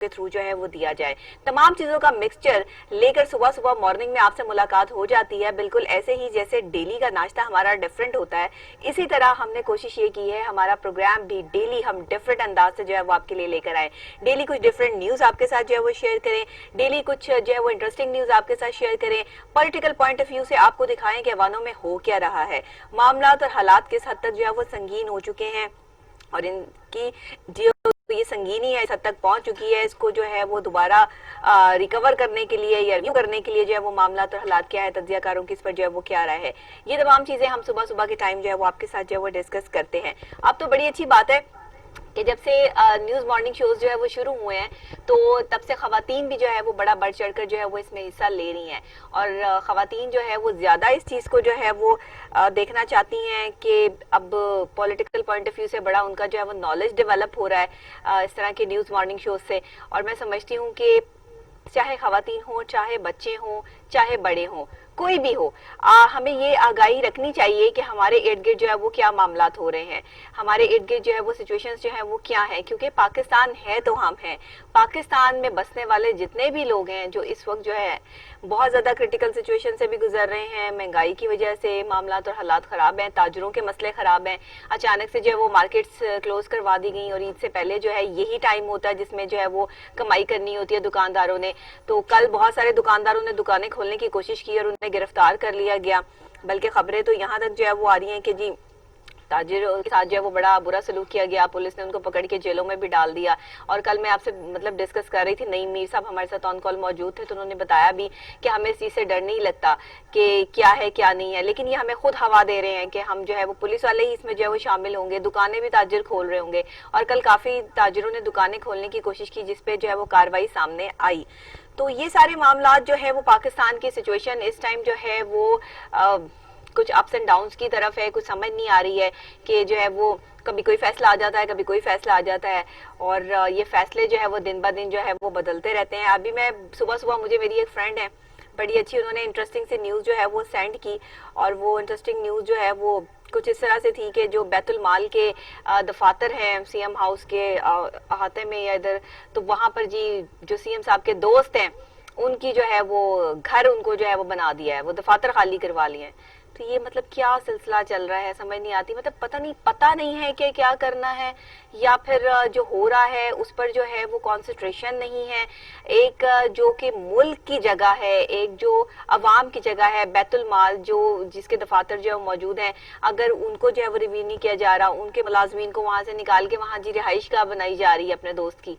کے تھرو جو ہے وہ دیا جائے. تمام چیزوں کا مکسچر لے کر صبح صبح مارننگ میں آپ سے ملاقات ہو جاتی ہے, بالکل ایسے ہی جیسے ڈیلی کا ناشتہ ہمارا ڈیفرنٹ ہوتا ہے, اسی طرح ہم نے کوشش یہ کی ہے ہمارا پروگرام بھی ڈیلی ہم ڈیفرنٹ انداز سے جو ہے وہ آپ کے لیے لے کر آئیں. ڈیلی کچھ ڈیفرنٹ نیوز آپ کے ساتھ جو ہے وہ شیئر کریں, ڈیلی کچھ جو ہے وہ انٹرسٹنگ نیوز آپ کے ساتھ شیئر کریں, پولیٹیکل پوائنٹ آف ویو سے آپ کو دکھائیں کہ ایوانوں میں ہو کیا رہا ہے. معاملات اور حالات کس حد تک جو ہے وہ سنگین ہو چکے ہیں اور ان کی جو یہ سنگینی ہے اس حد تک پہنچ چکی ہے, اس کو جو ہے وہ دوبارہ ریکور کرنے کے لیے یا ریویو کرنے کے لیے جو ہے وہ معاملات اور حالات کیا ہے, تجزیہ کاروں کی اس پر جو ہے وہ کیا رائے ہے. یہ تمام چیزیں ہم صبح صبح کے ٹائم جو ہے وہ آپ کے ساتھ جو ہے وہ ڈسکس کرتے ہیں. اب تو بڑی اچھی بات ہے کہ جب سے نیوز مارننگ شوز جو ہے وہ شروع ہوئے ہیں تو تب سے خواتین بھی جو ہے وہ بڑا بڑھ چڑھ کر جو ہے وہ اس میں حصہ لے رہی ہیں, اور خواتین جو ہے وہ زیادہ اس چیز کو جو ہے وہ دیکھنا چاہتی ہیں کہ اب پولیٹیکل پوائنٹ آف ویو سے بڑا ان کا جو ہے وہ نالج ڈیولپ ہو رہا ہے اس طرح کے نیوز مارننگ شوز سے. اور میں سمجھتی ہوں کہ چاہے خواتین ہوں, چاہے بچے ہوں, چاہے بڑے ہوں, کوئی بھی ہو, ہمیں یہ آگاہی رکھنی چاہیے کہ ہمارے ارد گرد جو ہے وہ کیا معاملات ہو رہے ہیں, ہمارے ارد گرد جو ہے وہ سچویشنز جو ہیں وہ کیا ہیں, کیونکہ پاکستان ہے تو ہم ہیں. پاکستان میں بسنے والے جتنے بھی لوگ ہیں جو اس وقت جو ہے بہت زیادہ کرٹیکل سچویشن سے بھی گزر رہے ہیں, مہنگائی کی وجہ سے معاملات اور حالات خراب ہیں, تاجروں کے مسئلے خراب ہیں, اچانک سے جو ہے وہ مارکیٹس کلوز کروا دی گئیں, اور عید سے پہلے جو ہے یہی ٹائم ہوتا ہے جس میں جو ہے وہ کمائی کرنی ہوتی ہے دکانداروں نے. تو کل بہت سارے دکانداروں نے دکانیں کھولنے کی کوشش کی اور انہیں گرفتار کر لیا گیا, بلکہ خبریں تو یہاں تک جو ہے وہ آ رہی ہیں کہ جی تاجروں کے ساتھ جو ہے وہ بڑا برا سلوک کیا گیا, پولیس نے ان کو پکڑ کے جیلوں میں بھی ڈال دیا. اور کل میں آپ سے مطلب ڈسکس کر رہی تھی, نعیم میر صاحب ہمارے ساتھ آن کال موجود تھے, تو انہوں نے بتایا بھی کہ ہمیں اس چیز سے ڈر نہیں لگتا کہ کیا ہے کیا نہیں ہے, لیکن یہ ہمیں خود ہوا دے رہے ہیں کہ ہم جو ہے وہ پولیس والے ہی اس میں جو ہے وہ شامل ہوں گے, دکانیں بھی تاجر کھول رہے ہوں گے. اور کل کافی تاجروں نے دکانیں کھولنے کی کوشش کی جس پہ جو ہے وہ کاروائی سامنے آئی. تو یہ سارے معاملات جو ہے وہ پاکستان کی سچویشن اس ٹائم جو ہے وہ کچھ اپس اینڈ ڈاؤنز کی طرف ہے, کچھ سمجھ نہیں آ رہی ہے کہ جو ہے وہ کبھی کوئی فیصلہ آ جاتا ہے, کبھی کوئی فیصلہ آ جاتا ہے, اور یہ فیصلے جو ہے وہ دن بہ دن جو ہے وہ بدلتے رہتے ہیں. ابھی میں صبح مجھے میری ایک فرینڈ ہے بڑی اچھی, انہوں نے انٹرسٹنگ سے نیوز جو ہے وہ سینڈ کی, اور وہ انٹرسٹنگ نیوز جو ہے وہ کچھ اس طرح سے تھی کہ جو بیت المال کے دفاتر ہیں سی ایم ہاؤس کے احاطے میں یا ادھر, تو وہاں پر جی جو سی ایم صاحب کے دوست ہیں ان کی جو ہے وہ گھر ان کو جو ہے وہ بنا دیا ہے, وہ دفاتر خالی کروا لیے ہیں. تو یہ مطلب کیا سلسلہ چل رہا ہے سمجھ نہیں آتی, مطلب پتہ نہیں ہے کہ کیا کرنا ہے, یا پھر جو ہو رہا ہے اس پر جو ہے وہ کانسنٹریشن نہیں ہے. ایک جو کہ ملک کی جگہ ہے, ایک جو عوام کی جگہ ہے, بیت المال جو جس کے دفاتر جو موجود ہیں, اگر ان کو جو ہے وہ ریویو نہیں کیا جا رہا, ان کے ملازمین کو وہاں سے نکال کے وہاں جی رہائش گاہ بنائی جا رہی ہے اپنے دوست کی,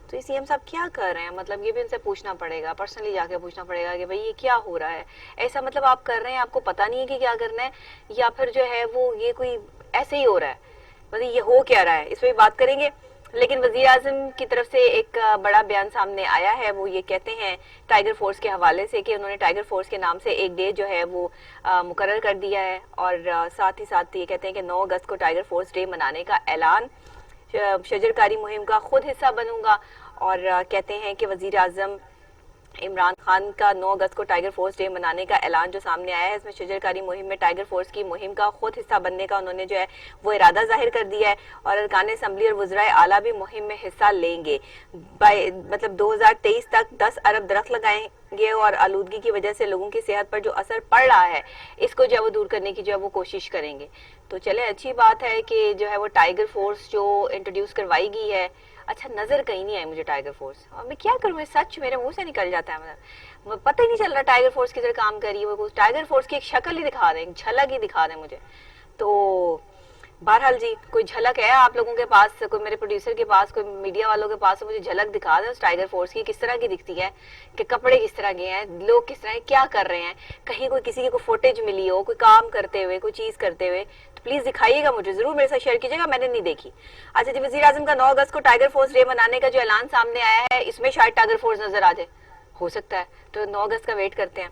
تو یہ سی ایم صاحب کیا کر رہے ہیں؟ مطلب یہ بھی ان سے پوچھنا پڑے گا, پرسنلی جا کے پوچھنا پڑے گا کہ بھئی یہ کیا ہو رہا ہے. ایسا مطلب آپ کر رہے ہیں, آپ کو پتہ نہیں ہے کہ کیا کرنا ہے, یا پھر جو ہے وہ یہ کوئی ایسے ہی ہو رہا ہے, مطلب یہ ہو کیا رہا ہے, اس پہ بھی بات کریں گے. لیکن وزیر اعظم کی طرف سے ایک بڑا بیان سامنے آیا ہے, وہ یہ کہتے ہیں ٹائیگر فورس کے حوالے سے کہ انہوں نے ٹائیگر فورس کے نام سے ایک ڈے جو ہے وہ مقرر کر دیا ہے, اور ساتھ ہی ساتھ یہ کہتے ہیں کہ 9 اگست کو ٹائیگر فورس ڈے منانے کا اعلان, شجرکاری مہم کا خود حصہ بنوں گا. اور کہتے ہیں کہ وزیر اعظم عمران خان کا 9 اگست کو ٹائیگر فورس ڈے منانے کا اعلان جو سامنے آیا ہے, اس میں شجرکاری مہم میں ٹائیگر فورس کی مہم کا خود حصہ بننے کا انہوں نے جو ہے وہ ارادہ ظاہر کر دیا ہے, اور ارکان اسمبلی اور وزرائے اعلیٰ بھی مہم میں حصہ لیں گے. مطلب 2023 تک 10 ارب درخت لگائیں گے, اور آلودگی کی وجہ سے لوگوں کی صحت پر جو اثر پڑ رہا ہے اس کو جو ہے وہ دور کرنے کی جو ہے وہ کوشش کریں گے. تو چلے اچھی بات ہے کہ جو ہے وہ ٹائیگر فورس جو انٹروڈیوس کروائی گئی ہے. اچھا نظر کہیں نہیں آئی مجھے ٹائیگر فورس, اور میں کیا کروں, سچ میرے منہ سے نکل جاتا ہے, مطلب پتہ ہی نہیں چل رہا ٹائیگر فورس کدھر کام کر رہی ہے. وہ ٹائیگر فورس کی ایک شکل ہی دکھا دیں, ایک جھلک ہی دکھا دیں مجھے. تو بہرحال جی کوئی جھلک ہے آپ لوگوں کے پاس, کوئی میرے پروڈیوسر کے پاس, کوئی میڈیا والوں کے پاس, مجھے جھلک دکھا دیں اس ٹائیگر فورس کی کس طرح کی دکھتی ہے, کہ کپڑے کس طرح کے ہیں, لوگ کس طرح کیا کر رہے ہیں, کہیں کوئی کسی کی کوئی فوٹیج ملی ہو کوئی کام کرتے ہوئے, کوئی چیز کرتے ہوئے, تو پلیز دکھائیے گا مجھے, ضرور میرے ساتھ شیئر کیجیے گا, میں نے نہیں دیکھی. اچھا جی, وزیر اعظم کا 9 اگست کو ٹائیگر فورس ڈے منانے کا جو اعلان سامنے آیا ہے, اس میں شاید ٹائیگر فورس نظر آ جائے, ہو سکتا ہے, تو 9 اگست کا ویٹ کرتے ہیں.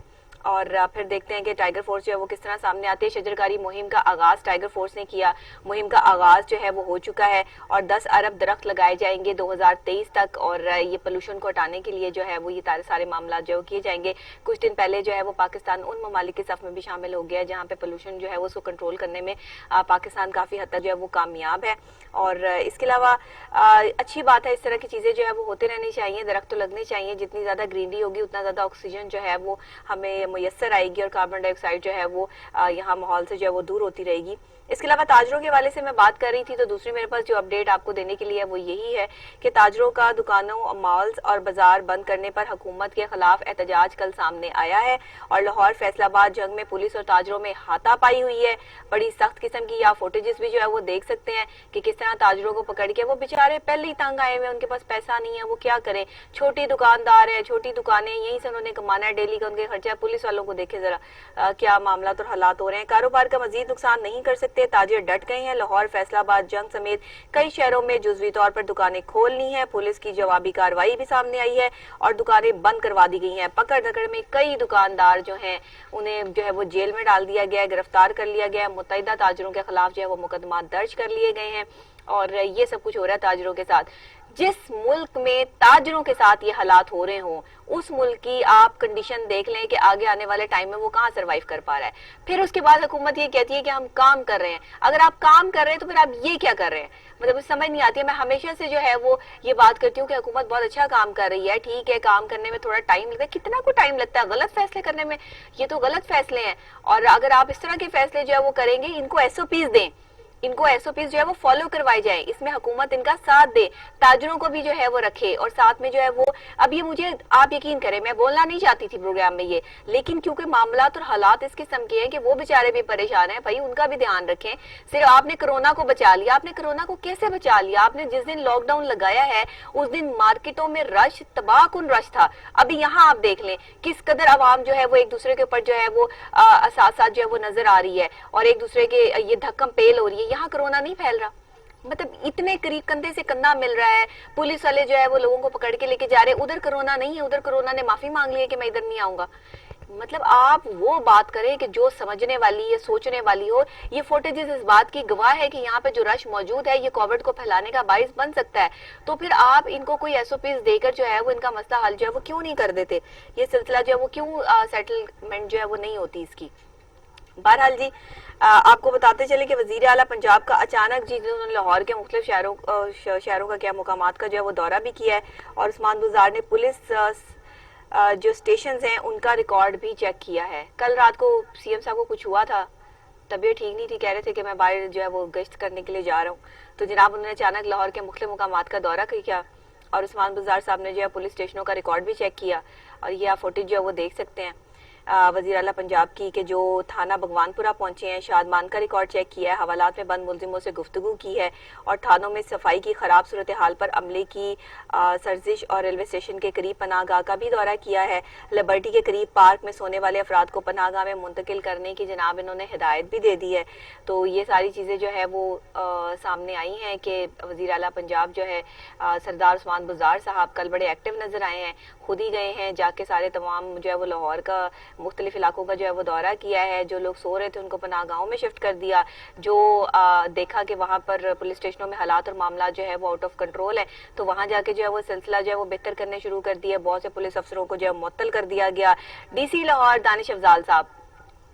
اور پھر دیکھتے ہیں کہ ٹائیگر فورس جو ہے وہ کس طرح سامنے آتی ہے. شجرکاری مہم کا آغاز ٹائیگر فورس نے کیا. مہم کا آغاز جو ہے وہ ہو چکا ہے اور 10 ارب درخت لگائے جائیں گے 2023 تک, اور یہ پولوشن کو ہٹانے کے لیے جو ہے وہ یہ سارے معاملات جو کیے جائیں گے. کچھ دن پہلے جو ہے وہ پاکستان ان ممالک کے صف میں بھی شامل ہو گیا جہاں پہ پولوشن جو ہے وہ اس کو کنٹرول کرنے میں پاکستان کافی حد تک جو ہے وہ کامیاب ہے. اور اس کے علاوہ اچھی بات ہے, اس طرح کی چیزیں جو ہے وہ ہوتے رہنی چاہیے, درخت تو لگنے چاہیے. جتنی زیادہ گرینری ہوگی اتنا زیادہ آکسیجن جو ہے وہ ہمیں میسر آئے گی اور کاربن ڈائی آکسائڈ جو ہے وہ یہاں ماحول سے جو ہے وہ دور ہوتی رہے گی. اس کے علاوہ تاجروں کے حوالے سے میں بات کر رہی تھی, تو دوسری میرے پاس جو اپڈیٹ آپ کو دینے کے لیے وہ یہی ہے کہ تاجروں کا دکانوں, مالز اور بازار بند کرنے پر حکومت کے خلاف احتجاج کل سامنے آیا ہے. اور لاہور فیصل آباد جنگ میں پولیس اور تاجروں میں ہاتھا پائی ہوئی ہے. بڑی سخت قسم کی فوٹیجز بھی جو ہے وہ دیکھ سکتے ہیں کہ کس طرح تاجروں کو پکڑ کے, وہ بیچارے پہلے ہی تنگ آئے ہوئے, ان کے پاس پیسہ نہیں ہے, وہ کیا کریں. چھوٹی دکاندار ہے, چھوٹی دکانیں, یہیں سے انہوں نے کمانا ہے ڈیلی کا, ان کے خرچہ ہے. پولیس والوں کو دیکھیں ذرا کیا معاملات اور حالات ہو رہے ہیں. کاروبار کا مزید نقصان نہیں کر سکتے, تاجر ڈٹ گئے ہیں. لاہور فیصل آباد جنگ سمیت کئی شہروں میں جزوی طور پر دکانیں کھولنی ہیں. پولیس کی جوابی کارروائی بھی سامنے آئی ہے اور دکانیں بند کروا دی گئی ہیں. پکڑ دھکڑ میں کئی دکاندار جو ہیں انہیں جو ہے وہ جیل میں ڈال دیا گیا ہے, گرفتار کر لیا گیا ہے. متعدد تاجروں کے خلاف جو ہے وہ مقدمات درج کر لیے گئے ہیں. اور یہ سب کچھ ہو رہا ہے تاجروں کے ساتھ. جس ملک میں تاجروں کے ساتھ یہ حالات ہو رہے ہوں, اس ملک کی آپ کنڈیشن دیکھ لیں کہ آگے آنے والے ٹائم میں وہ کہاں سروائیو کر پا رہا ہے. پھر اس کے بعد حکومت یہ کہتی ہے کہ ہم کام کر رہے ہیں. اگر آپ کام کر رہے ہیں تو پھر آپ یہ کیا کر رہے ہیں, مطلب سمجھ نہیں آتی ہے. میں ہمیشہ سے جو ہے وہ یہ بات کرتی ہوں کہ حکومت بہت اچھا کام کر رہی ہے, ٹھیک ہے, کام کرنے میں تھوڑا ٹائم لگتا ہے. کتنا کو ٹائم لگتا ہے غلط فیصلے کرنے میں؟ یہ تو غلط فیصلے ہیں. اور اگر آپ اس طرح کے فیصلے جو ہے وہ کریں گے, ان کو ایس او پیز دیں, ان کو ایس او پیز جو ہے وہ فالو کروائے جائیں, اس میں حکومت ان کا ساتھ دے, تاجروں کو بھی جو ہے وہ رکھے, اور ساتھ میں جو ہے وہ اب یہ مجھے آپ یقین کریں, میں بولنا نہیں چاہتی تھی پروگرام میں یہ, لیکن کیونکہ معاملات اور حالات اس قسم کے ہیں کہ وہ بیچارے بھی پریشان ہیں, بھائی ان کا بھی دھیان رکھیں. صرف آپ نے کرونا کو بچا لیا, آپ نے کرونا کو کیسے بچا لیا؟ آپ نے جس دن لاک ڈاؤن لگایا ہے اس دن مارکیٹوں میں رش, تباہ کن رش تھا. ابھی یہاں آپ دیکھ لیں کس قدر عوام جو ہے وہ ایک دوسرے کے اوپر جو ہے وہ ساتھ ساتھ جو ہے وہ نظر آ رہی ہے, اور ایک دوسرے کے یہ دھکم پیل ہو رہی ہے. یہاں کرونا نہیں پھیل رہا, مطلب اتنے قریب کندھے سے کندھا مل رہا ہے. پولیس والے جو ہے وہ لوگوں کو پکڑ کے لے کے جا رہے ہیں, ادھر کرونا نہیں ہے, ادھر کرونا نے معافی مانگ لی ہے کہ میں ادھر نہیں آؤں گا. مطلب آپ وہ بات کریں کہ جو سمجھنے والی یا سوچنے والی ہو. یہ فوٹیجز اس بات کی گواہ ہے کہ یہاں پہ جو رش موجود ہے یہ کووڈ کو پھیلانے کا باعث بن سکتا ہے. تو پھر آپ ان کو کوئی ایس او پیز دے کر جو ہے وہ ان کا مسئلہ حل جو ہے وہ کیوں نہیں کر دیتے؟ یہ سلسلہ جو ہے وہ کیوں سیٹلمنٹ جو ہے وہ نہیں ہوتی اس کی؟ بہرحال جی, آپ کو بتاتے چلے کہ وزیر اعلیٰ پنجاب کا اچانک جی انہوں نے لاہور کے مختلف شہروں کا کیا مقامات کا جو ہے وہ دورہ بھی کیا ہے, اور عثمان بزار نے پولیس جو سٹیشنز ہیں ان کا ریکارڈ بھی چیک کیا ہے. کل رات کو سی ایم صاحب کو کچھ ہوا تھا, طبیعت ٹھیک نہیں تھی, کہہ رہے تھے کہ میں باہر جو ہے وہ گشت کرنے کے لیے جا رہا ہوں, تو جناب انہوں نے اچانک لاہور کے مختلف مقامات کا دورہ کیا, اور عثمان بزار صاحب نے جو ہے پولیس اسٹیشنوں کا ریکارڈ بھی چیک کیا. اور یہ آپ فوٹیج جو ہے وہ دیکھ سکتے ہیں وزیر اعلیٰ پنجاب کی کہ جو تھانہ بھگوان پورہ پہنچے ہیں, شادمان کا ریکارڈ چیک کیا ہے, حوالات میں بند ملزموں سے گفتگو کی ہے, اور تھانوں میں صفائی کی خراب صورتحال پر عملے کی سرزش, اور ریلوے اسٹیشن کے قریب پناہ گاہ کا بھی دورہ کیا ہے. لبرٹی کے قریب پارک میں سونے والے افراد کو پناہ گاہ میں منتقل کرنے کی جناب انہوں نے ہدایت بھی دے دی ہے. تو یہ ساری چیزیں جو ہے وہ سامنے آئی ہیں کہ وزیر اعلیٰ پنجاب جو ہے سردار عثمان بزار صاحب کل بڑے ایکٹیو نظر آئے ہیں, خود ہی گئے ہیں, جا کے سارے تمام جو ہے وہ لاہور کا مختلف علاقوں کا جو ہے وہ دورہ کیا ہے. جو لوگ سو رہے تھے ان کو پناہ گاہوں میں شفٹ کر دیا, جو دیکھا کہ وہاں پر پولیس اسٹیشنوں میں حالات اور معاملات جو ہے وہ آؤٹ آف کنٹرول ہے, تو وہاں جا کے جو ہے وہ سلسلہ جو ہے وہ بہتر کرنے شروع کر دیا. بہت سے پولیس افسروں کو جو ہے معطل کر دیا گیا. ڈی سی لاہور دانش افضال صاحب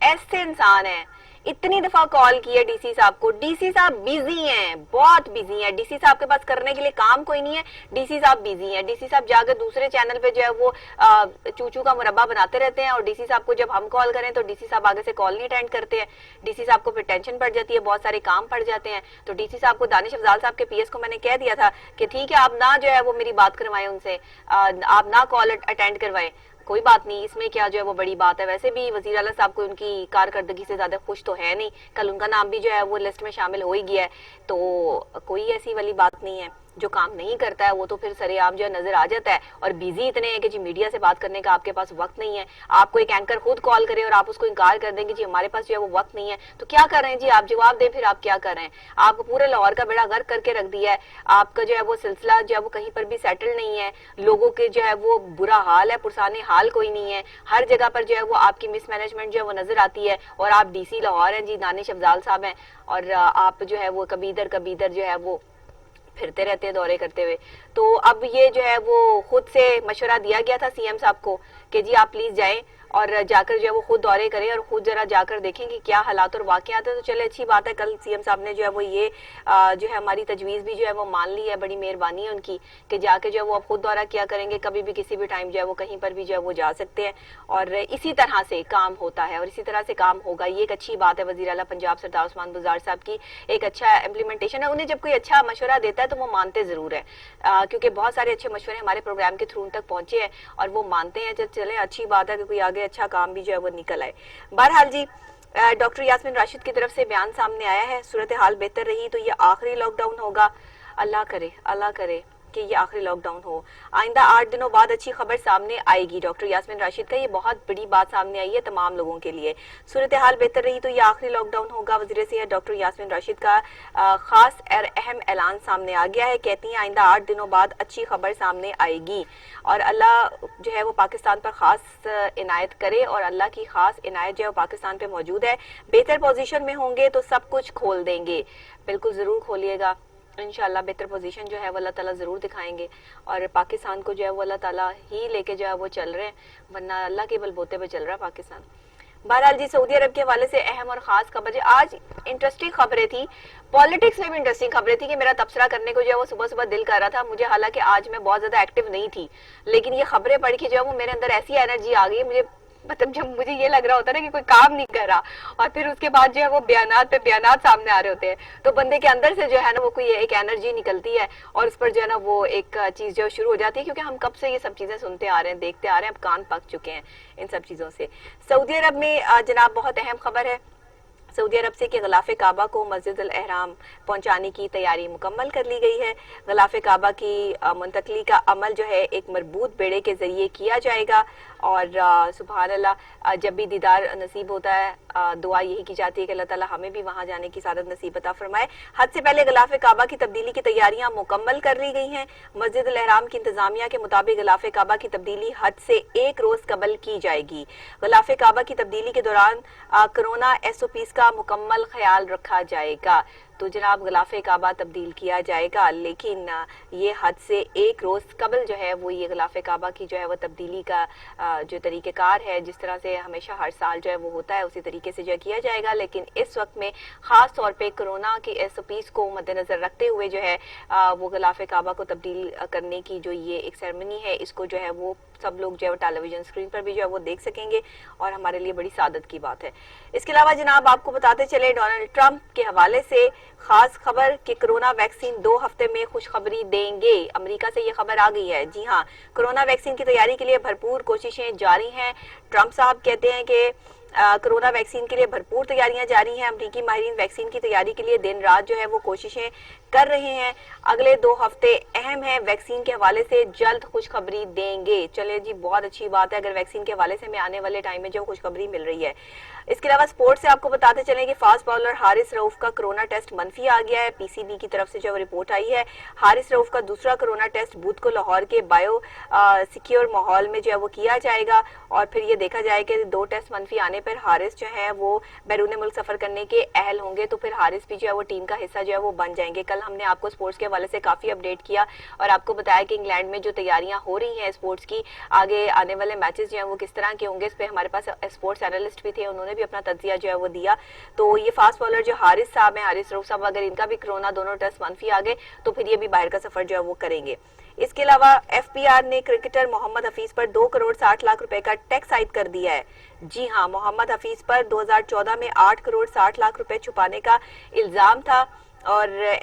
ایسے انسان ہیں, اتنی دفعہ کال کی ہے ڈی سی صاحب کو, ڈی سی صاحب بیزی ہیں, بہت بیزی ہیں. ڈی سی صاحب کے پاس کرنے کے لیے کام کوئی نہیں ہے, ڈی سی صاحب بیزی ہیں. ڈی سی صاحب جا کر دوسرے چینل پہ جو ہے وہ چوچو کا مربع بناتے رہتے ہیں, اور ڈی سی صاحب کو جب ہم کال کریں تو ڈی سی صاحب آگے سے کال نہیں اٹینڈ کرتے ہیں. ڈی سی صاحب کو پھر ٹینشن پڑ جاتی ہے, بہت سارے کام پڑ جاتے ہیں. تو ڈی سی صاحب کو, دانش افضال صاحب کے پی ایس کو میں نے کہہ دیا تھا کہ ٹھیک ہے آپ نہ جو ہے وہ میری بات کروائیں ان سے, آپ نہ کال اٹینڈ کروائیں, کوئی بات نہیں, اس میں کیا جو ہے وہ بڑی بات ہے. ویسے بھی وزیر اعلیٰ صاحب کو ان کی کارکردگی سے زیادہ خوش تو ہے نہیں, کل ان کا نام بھی جو ہے وہ لسٹ میں شامل ہو ہی گیا ہے, تو کوئی ایسی والی بات نہیں ہے. جو کام نہیں کرتا ہے وہ تو پھر سرے عام جو نظر آ جاتا ہے، اور بیزی اتنے ہیں کہ جی میڈیا سے بات کرنے کا آپ کے پاس وقت نہیں ہے. آپ کو ایک اینکر خود کال کرے اور آپ اس کو انکار کر دیں کہ جی ہمارے پاس جو ہے وہ وقت نہیں ہے، تو کیا کر رہے ہیں جی آپ؟ جواب دیں پھر آپ کیا کر رہے ہیں. آپ کو پورے لاہور کا بیڑا غرق کر کے رکھ دیا ہے. آپ کا جو ہے وہ سلسلہ جو ہے وہ کہیں پر بھی سیٹل نہیں ہے. لوگوں کے جو ہے وہ برا حال ہے، پرسان حال کوئی نہیں ہے. ہر جگہ پر جو ہے وہ آپ کی مس مینجمنٹ جو ہے وہ نظر آتی ہے. اور آپ ڈی سی لاہور ہیں جی، دانش افضال صاحب ہیں، اور آپ جو ہے وہ کبھی ادھر جو ہے وہ پھرتے رہتے ہیں دورے کرتے ہوئے. تو اب یہ جو ہے وہ خود سے مشورہ دیا گیا تھا سی ایم صاحب کو کہ جی آپ پلیز جائیں اور جا کر جو ہے وہ خود دورے کریں اور خود ذرا جا کر دیکھیں کہ کیا حالات اور واقعات ہیں. تو چلے اچھی بات ہے، کل سی ایم صاحب نے جو ہے وہ یہ جو ہے ہماری تجویز بھی جو ہے وہ مان لی ہے. بڑی مہربانی ہے ان کی کہ جا کے جو ہے وہ اب خود دورہ کیا کریں گے. کبھی بھی کسی بھی ٹائم جو ہے وہ کہیں پر بھی جو ہے وہ جا سکتے ہیں، اور اسی طرح سے کام ہوتا ہے اور اسی طرح سے کام ہوگا. یہ ایک اچھی بات ہے وزیر اعلیٰ پنجاب سردار عثمان بزدار صاحب کی، ایک اچھا امپلیمنٹیشن ہے. انہیں جب کوئی اچھا مشورہ دیتا ہے تو وہ مانتے ضرور ہے، کیونکہ بہت سارے اچھے مشورے ہمارے پروگرام کے تھرو ان تک پہنچے ہیں اور وہ مانتے ہیں. چلیں اچھی بات ہے کہ کوئی آگے اچھا کام بھی جو ہے وہ نکل آئے. بہرحال جی ڈاکٹر یاسمین راشد کی طرف سے بیان سامنے آیا ہے، صورتحال بہتر رہی تو یہ آخری لاک ڈاؤن ہوگا. اللہ کرے کہ یہ آخری لاک ڈاؤن ہو. آئندہ 8 دنوں بعد اچھی خبر سامنے آئے گی. ڈاکٹر یاسمین راشد کا یہ بہت بڑی بات سامنے آئی ہے تمام لوگوں کے لیے. صورتحال بہتر رہی تو یہ آخری لاک ڈاؤن ہوگا. وزیر صحت ڈاکٹر یاسمین راشد کا خاص اور اہم اعلان سامنے آ گیا ہے. کہتی ہیں آئندہ 8 دنوں بعد اچھی خبر سامنے آئے گی اور اللہ جو ہے وہ پاکستان پر خاص عنایت کرے، اور اللہ کی خاص عنایت جو ہے وہ پاکستان پہ موجود ہے. بہتر پوزیشن میں ہوں گے تو سب کچھ کھول دیں گے. بالکل ضرور کھولیے گا انشاءاللہ. بہتر پوزیشن جو ہے وہ اللہ تعالیٰ ضرور دکھائیں گے، اور پاکستان کو جو ہے وہ اللہ تعالیٰ ہی لے کے جو ہے وہ چل رہے ہیں، ورنہ اللہ کے بلبوتے پہ چل رہا ہے پاکستان. بہرحال جی سعودی عرب کے حوالے سے اہم اور خاص خبر آج انٹرسٹنگ خبریں تھی. پالیٹکس میں بھی انٹرسٹنگ خبریں تھی کہ میرا تبصرہ کرنے کو جو ہے وہ صبح دل کر رہا تھا مجھے، حالانکہ آج میں بہت زیادہ ایکٹیو نہیں تھی، لیکن یہ خبریں پڑھ کے جو ہے وہ میرے اندر ایسی انرجی آ گئی. مجھے مطلب جب مجھے یہ لگ رہا ہوتا ہے نا کہ کوئی کام نہیں کر رہا، اور پھر اس کے بعد جو ہے وہ بیانات پہ بیانات سامنے آ رہے ہوتے ہیں، تو بندے کے اندر سے جو ہے نا وہ کوئی ایک انرجی نکلتی ہے اور اس پر جو ہے نا وہ ایک چیز جو شروع ہو جاتی ہے. کیونکہ ہم کب سے یہ سب چیزیں سنتے آ رہے ہیں، دیکھتے آ رہے ہیں، اب کان پک چکے ہیں ان سب چیزوں سے. سعودی عرب میں جناب بہت اہم خبر ہے سعودی عرب سے کہ غلاف کعبہ کو مسجد الاحرام پہنچانے کی تیاری مکمل کر لی گئی ہے. غلاف کعبہ کی منتقلی کا عمل جو ہے ایک مربوط بیڑے کے ذریعے کیا جائے گا، اور سبحان اللہ جب بھی دیدار نصیب ہوتا ہے دعا یہی کی جاتی ہے کہ اللہ تعالیٰ ہمیں بھی وہاں جانے کی سعادت نصیب عطا فرمائے. حد سے پہلے غلاف کعبہ کی تبدیلی کی تیاریاں مکمل کر لی گئی ہیں. مسجد الاحرام کی انتظامیہ کے مطابق غلاف کعبہ کی تبدیلی حد سے 1 روز قبل کی جائے گی. غلاف کعبہ کی تبدیلی کے دوران کرونا ایس او پیز کا مکمل خیال رکھا جائے گا. تو جناب غلاف کعبہ تبدیل کیا جائے گا، لیکن یہ حد سے 1 روز قبل جو ہے وہ یہ غلاف کعبہ کی جو ہے وہ تبدیلی کا جو طریقہ کار ہے، جس طرح سے ہمیشہ ہر سال جو ہے وہ ہوتا ہے اسی طریقے سے جو کیا جائے گا. لیکن اس وقت میں خاص طور پہ کرونا کے ایس او پیز کو مد نظر رکھتے ہوئے جو ہے وہ غلاف کعبہ کو تبدیل کرنے کی جو یہ ایک سیرمنی ہے، اس کو جو ہے وہ سب لوگ جو ہے ٹیلی ویژن اسکرین پر بھی جو ہے وہ دیکھ سکیں گے، اور ہمارے لیے بڑی سعادت کی بات ہے. اس کے علاوہ جناب آپ کو بتاتے چلے ڈونلڈ ٹرمپ کے حوالے سے خاص خبر کہ کرونا ویکسین 2 ہفتے میں خوشخبری دیں گے. امریکہ سے یہ خبر آ گئی ہے. جی ہاں، کرونا ویکسین کی تیاری کے لیے بھرپور کوششیں جاری ہیں. ٹرمپ صاحب کہتے ہیں کہ کرونا ویکسین کے لیے بھرپور تیاریاں جاری ہیں. امریکی ماہرین ویکسین کی تیاری کے لیے دن رات جو ہے وہ کوششیں کر رہے ہیں. اگلے 2 ہفتے اہم ہیں. ویکسین کے حوالے سے جلد خوشخبری دیں گے. چلے جی بہت اچھی بات ہے اگر ویکسین کے حوالے سے میں آنے والے ٹائم میں جو خوشخبری مل رہی ہے. اس کے علاوہ سپورٹ سے آپ کو بتاتے چلیں کہ فاسٹ باؤلر حارث رؤوف کا کرونا ٹیسٹ منفی آ گیا ہے. پی سی بی کی طرف سے جو رپورٹ آئی ہے، حارث رؤوف کا دوسرا کرونا ٹیسٹ بدھ کو لاہور کے بایو سیکیور ماحول میں جو ہے وہ کیا جائے گا، اور پھر یہ دیکھا جائے کہ 2 ٹیسٹ منفی آنے پر حارث جو ہے وہ بیرون ملک سفر کرنے کے اہل ہوں گے، تو پھر حارث بھی جو ہے وہ ٹیم کا حصہ جو ہے وہ بن جائیں گے. کل ہم نے آپ کو سپورٹس کے حوالے سے کافی اپڈیٹ کیا اور آپ کو بتایا کہ انگلینڈ میں جو تیاریاں ہو رہی ہیں سپورٹس کی، آگے آنے والے میچز جو ہیں وہ کس طرح کے ہوں گے، اس پہ ہمارے پاس سپورٹس اینالسٹ بھی تھے، انہوں نے بھی اپنا تجزیہ جو ہے وہ دیا. تو یہ فاسٹ بالر جو حارث صاحب ہیں، حارث رؤوف صاحب، اگر ان کا بھی کرونا دونوں ٹیسٹ منفی آ گئے تو پھر یہ بھی باہر کا سفر جو ہے وہ کریں گے. اس کے علاوہ ایف پی آر نے کرکٹر محمد حفیظ پر 2 کروڑ 60 لاکھ روپے کا ٹیکس عائد کر دیا ہے. جی ہاں، محمد حفیظ پر 2014 میں 8 کروڑ 60 لاکھ روپے چھپانے کا الزام تھا. اور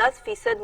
10%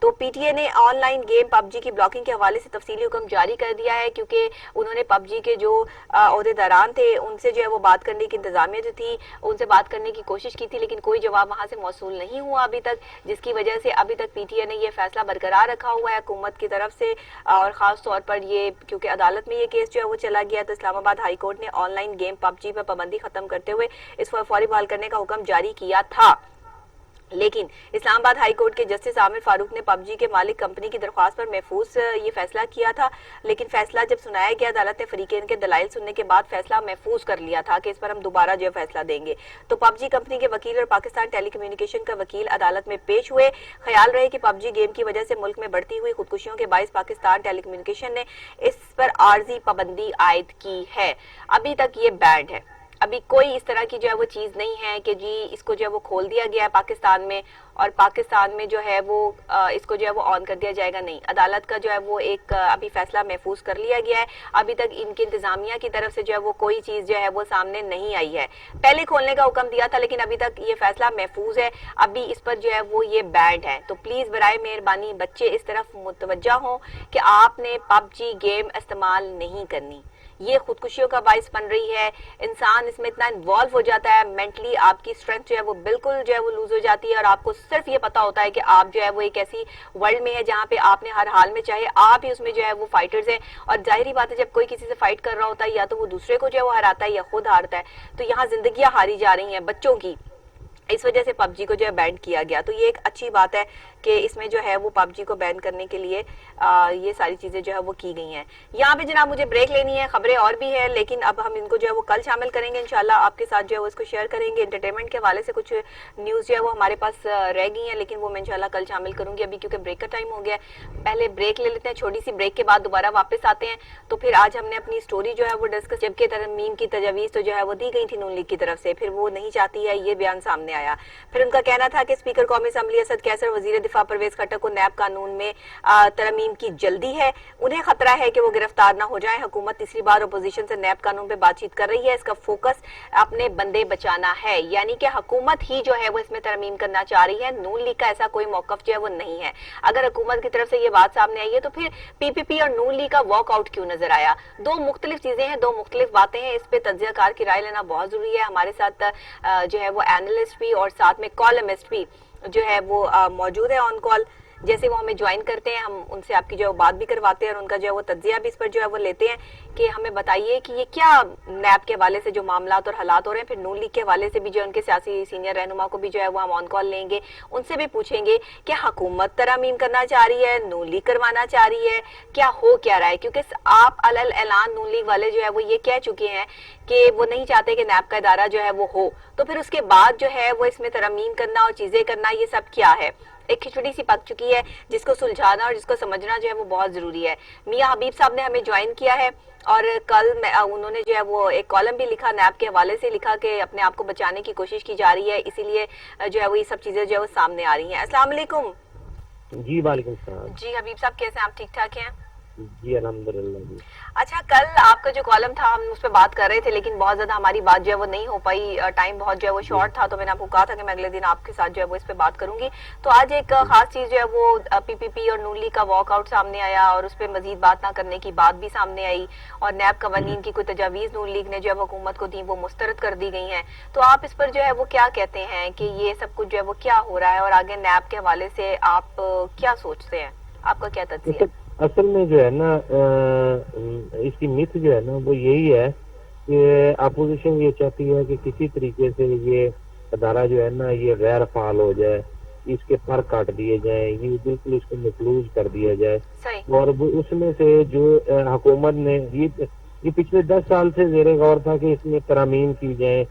تو پی ٹی اے نے آن لائن گیم پب جی کی بلاکنگ کے حوالے سے تفصیلی حکم جاری کر دیا ہے، کیونکہ انہوں نے پب جی کے جو عہدیداران تھے ان سے جو ہے وہ بات کرنے کی انتظامیہ جو تھی ان سے بات کرنے کی کوشش کی تھی، لیکن کوئی جواب وہاں سے موصول نہیں ہوا ابھی تک، جس کی وجہ سے ابھی تک پی ٹی اے نے یہ فیصلہ برقرار رکھا ہوا ہے حکومت کی طرف سے، اور خاص طور پر یہ کیونکہ عدالت میں یہ کیس جو ہے وہ چلا گیا، تو اسلام آباد ہائی کورٹ نے آن لائن گیم پب جی پر پابندی ختم کرتے ہوئے اس پر فوری بحال کرنے کا حکم جاری کیا تھا۔ لیکن اسلام آباد ہائی کورٹ کے جسٹس عامر فاروق نے پب جی کے مالک کمپنی کی درخواست پر محفوظ یہ فیصلہ کیا تھا، لیکن فیصلہ جب سنایا گیا عدالت نے فریقین کے دلائل سننے کے بعد فیصلہ محفوظ کر لیا تھا کہ اس پر ہم دوبارہ جو فیصلہ دیں گے۔ تو پب جی کمپنی کے وکیل اور پاکستان ٹیلی کمیونیکیشن کا وکیل عدالت میں پیش ہوئے۔ خیال رہے کہ پب جی گیم کی وجہ سے ملک میں بڑھتی ہوئی خودکشیوں کے باعث پاکستان ٹیلی کمیونیکیشن نے اس پر عارضی پابندی عائد کی ہے۔ ابھی تک یہ بینڈ ہے، ابھی کوئی اس طرح کی جو ہے وہ چیز نہیں ہے کہ جی اس کو جو ہے وہ کھول دیا گیا ہے پاکستان میں اور پاکستان میں جو ہے وہ اس کو جو ہے وہ آن کر دیا جائے گا، نہیں، عدالت کا جو ہے وہ ایک ابھی فیصلہ محفوظ کر لیا گیا ہے۔ ابھی تک ان کی انتظامیہ کی طرف سے جو ہے وہ کوئی چیز جو ہے وہ سامنے نہیں آئی ہے، پہلے کھولنے کا حکم دیا تھا لیکن ابھی تک یہ فیصلہ محفوظ ہے، ابھی اس پر جو ہے وہ یہ بینڈ ہے۔ تو پلیز برائے مہربانی بچے اس طرف متوجہ ہوں کہ آپ نے پب جی گیم استعمال نہیں کرنی، یہ خودکشیوں کا باعث بن رہی ہے، انسان اس میں اتنا انوالو ہو جاتا ہے، مینٹلی آپ کی اسٹرینتھ جو ہے وہ بالکل جو ہے وہ لوز ہو جاتی ہے، اور آپ کو صرف یہ پتا ہوتا ہے کہ آپ جو ہے وہ ایک ایسی ورلڈ میں ہے جہاں پہ آپ نے ہر حال میں چاہے آپ ہی اس میں جو ہے وہ فائٹرز ہیں، اور ظاہری بات ہے جب کوئی کسی سے فائٹ کر رہا ہوتا ہے یا تو وہ دوسرے کو جو ہے وہ ہراتا ہے یا خود ہارتا ہے، تو یہاں زندگیاں ہاری جا رہی ہیں بچوں کی، اس وجہ سے پب جی کو جو ہے بین کیا گیا۔ تو یہ ایک اچھی بات ہے کہ اس میں جو ہے وہ پب جی کو بین کرنے کے لیے یہ ساری چیزیں جو ہے وہ کی گئی ہیں۔ یہاں پہ جناب مجھے بریک لینی ہے، خبریں اور بھی ہیں لیکن اب ہم ان کو جو ہے وہ کل شامل کریں گے انشاءاللہ، آپ کے ساتھ جو ہے وہ اس کو شیئر کریں گے۔ انٹرٹینمنٹ کے حوالے سے کچھ نیوز جو ہے وہ ہمارے پاس رہ گئی ہیں لیکن وہ میں انشاءاللہ کل شامل کروں گی، ابھی کیونکہ بریک کا ٹائم ہو گیا ہے، پہلے بریک لے لیتے ہیں، چھوٹی سی بریک کے بعد دوبارہ واپس آتے ہیں۔ تو پھر آج ہم نے اپنی سٹوری جو ہے وہ ڈسکس، جبکہ ترمیم کی تجاویز تو جو ہے وہ دی گئی تھی نون لیگ کی طرف سے، پھر وہ نہیں چاہتی ہے، یہ بیان سامنے آیا۔ پھر ان کا کہنا تھا کہ اسپیکر قومی اسمبلی اسد کیسر، وزیر دفاع پرویز خٹک کو نیب قانون میں ترمیم کی جلدی ہے، انہیں خطرہ ہے کہ وہ گرفتار نہ ہو جائیں۔ حکومت تیسری بار اپوزیشن سے نیب قانون پہ بات چیت کر رہی ہے، اس کا فوکس اپنے بندے بچانا ہے، یعنی کہ حکومت ہی جو ہے وہ اس میں ترمیم کرنا چاہ رہی ہے، نون لیگ کا ایسا کوئی موقف جو ہے وہ نہیں ہے۔ اگر حکومت کی طرف سے یہ بات سامنے آئی ہے تو پھر پی پی پی اور نون لیگ کا واک آؤٹ کیوں نظر آیا؟ دو مختلف چیزیں ہیں، دو مختلف باتیں ہیں، اس پہ تجزیہ کار کی رائے لینا بہت ضروری ہے۔ ہمارے ساتھ جو ہے وہ اینالسٹ بھی اور ساتھ میں کالمسٹ بھی جو ہے وہ موجود ہے آن کال، جیسے وہ ہمیں جوائن کرتے ہیں ہم ان سے آپ کی جو ہے بات بھی کرواتے ہیں اور ان کا جو ہے وہ تجزیہ بھی اس پر جو ہے وہ لیتے ہیں کہ ہمیں بتائیے کہ یہ کیا نیب کے حوالے سے جو معاملات اور حالات ہو رہے ہیں، پھر نون لیگ کے حوالے سے بھی جو ان کے سیاسی سینئر رہنما کو بھی جو ہے وہ ہم آن کال لیں گے، ان سے بھی پوچھیں گے کہ حکومت ترامیم کرنا چاہ رہی ہے، نون لیگ کروانا چاہ رہی ہے، کیا ہو کیا رہا ہے؟ کیونکہ آپ علل اعلان نون لیگ والے جو ہے وہ یہ کہہ چکے ہیں کہ وہ نہیں چاہتے کہ نیب کا ادارہ جو ہے وہ ہو، تو پھر اس کے بعد جو ہے وہ اس میں ترامیم کرنا اور چیزیں کرنا یہ سب کیا ہے؟ ایک کھچڑی سی پک چکی ہے جس کو سلجھانا اور جس کو سمجھنا جو ہے وہ بہت ضروری ہے۔ میاں حبیب صاحب نے ہمیں جوائن کیا ہے اور کل انہوں نے جو ہے وہ ایک کالم بھی لکھا، نیب کے حوالے سے لکھا کہ اپنے آپ کو بچانے کی کوشش کی جا رہی ہے، اسی لیے جو ہے وہ یہ سب چیزیں جو ہے وہ سامنے آ رہی ہیں۔ السلام علیکم۔ جی وعلیکم السلام۔ جی حبیب صاحب کیسے ہیں آپ؟ ٹھیک ٹھاک ہیں؟ جی الحمدللہ۔ جی اچھا، کل آپ کا جو کالم تھا ہم اس پہ بات کر رہے تھے لیکن بہت زیادہ ہماری بات جو ہے وہ نہیں ہو پائی، ٹائم بہت جو ہے وہ شارٹ تھا، تو میں نے آپ کو کہا تھا کہ میں اگلے دن آپ کے ساتھ جو ہے وہ اس پہ بات کروں گی۔ تو آج ایک خاص چیز جو ہے وہ پی پی پی اور نون لیگ کا واک آؤٹ سامنے آیا اور اس پہ مزید بات نہ کرنے کی بات بھی سامنے آئی، اور نیب قوانین کی کوئی تجاویز نون لیگ نے جو ہے حکومت کو دی وہ مسترد کر دی گئی ہیں۔ تو آپ اس پر جو ہے وہ کیا کہتے ہیں کہ یہ سب کچھ جو ہے وہ کیا ہو رہا ہے، اور آگے نیب کے حوالے سے آپ کیا سوچتے ہیں؟ آپ کا کیا تجزیہ ہے؟ اصل میں جو ہے نا اس کی مت جو ہے نا وہ یہی ہے کہ اپوزیشن یہ چاہتی ہے کہ کسی طریقے سے یہ ادارہ جو ہے نا یہ غیر فعال ہو جائے، اس کے پر کاٹ دیے جائیں، یہ بالکل اس کو مفلوج کر دیا جائے، اور اس میں سے جو حکومت نے یہ پچھلے 10 سال سے زیر غور تھا کہ اس میں ترامیم کی جائیں،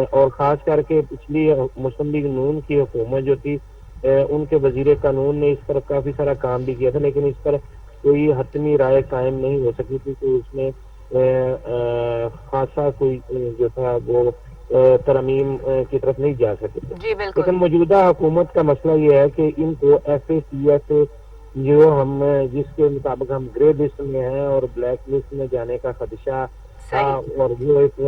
اور خاص کر کے پچھلی مسلم لیگ نون کی حکومت جو تھی ان کے وزیر قانون نے اس پر کافی سارا کام بھی کیا تھا، لیکن اس پر کوئی حتمی رائے قائم نہیں ہو سکی تھی کہ اس میں خاصا کوئی جو تھا وہ ترمیم کی طرف نہیں جا سکے تھے۔ لیکن موجودہ حکومت کا مسئلہ یہ ہے کہ ان کو ایف اے ٹی ایف جو ہم جس کے مطابق ہم گرے لسٹ میں ہیں اور بلیک لسٹ میں جانے کا خدشہ تھا، اور وہ ایک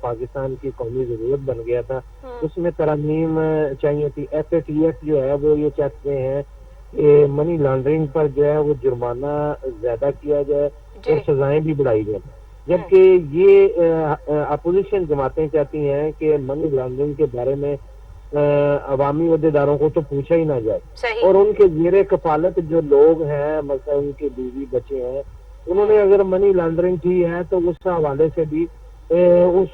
پاکستان کی قومی ضرورت بن گیا تھا، اس میں ترمیم چاہیے تھی۔ ایف اے ٹی ایف جو ہے وہ یہ چاہتے ہیں کہ منی لانڈرنگ پر جو ہے وہ جرمانہ زیادہ کیا جائے جی اور سزائیں بھی بڑھائی جائیں، جبکہ یہ اپوزیشن جماعتیں چاہتی ہیں کہ منی لانڈرنگ کے بارے میں عوامی عہدیداروں کو تو پوچھا ہی نہ جائے، صحیح اور ان کے زیر کفالت جو لوگ ہیں مثلا ان کے بیوی بچے ہیں، انہوں نے اگر منی لانڈرنگ کی ہے تو اس حوالے سے بھی اس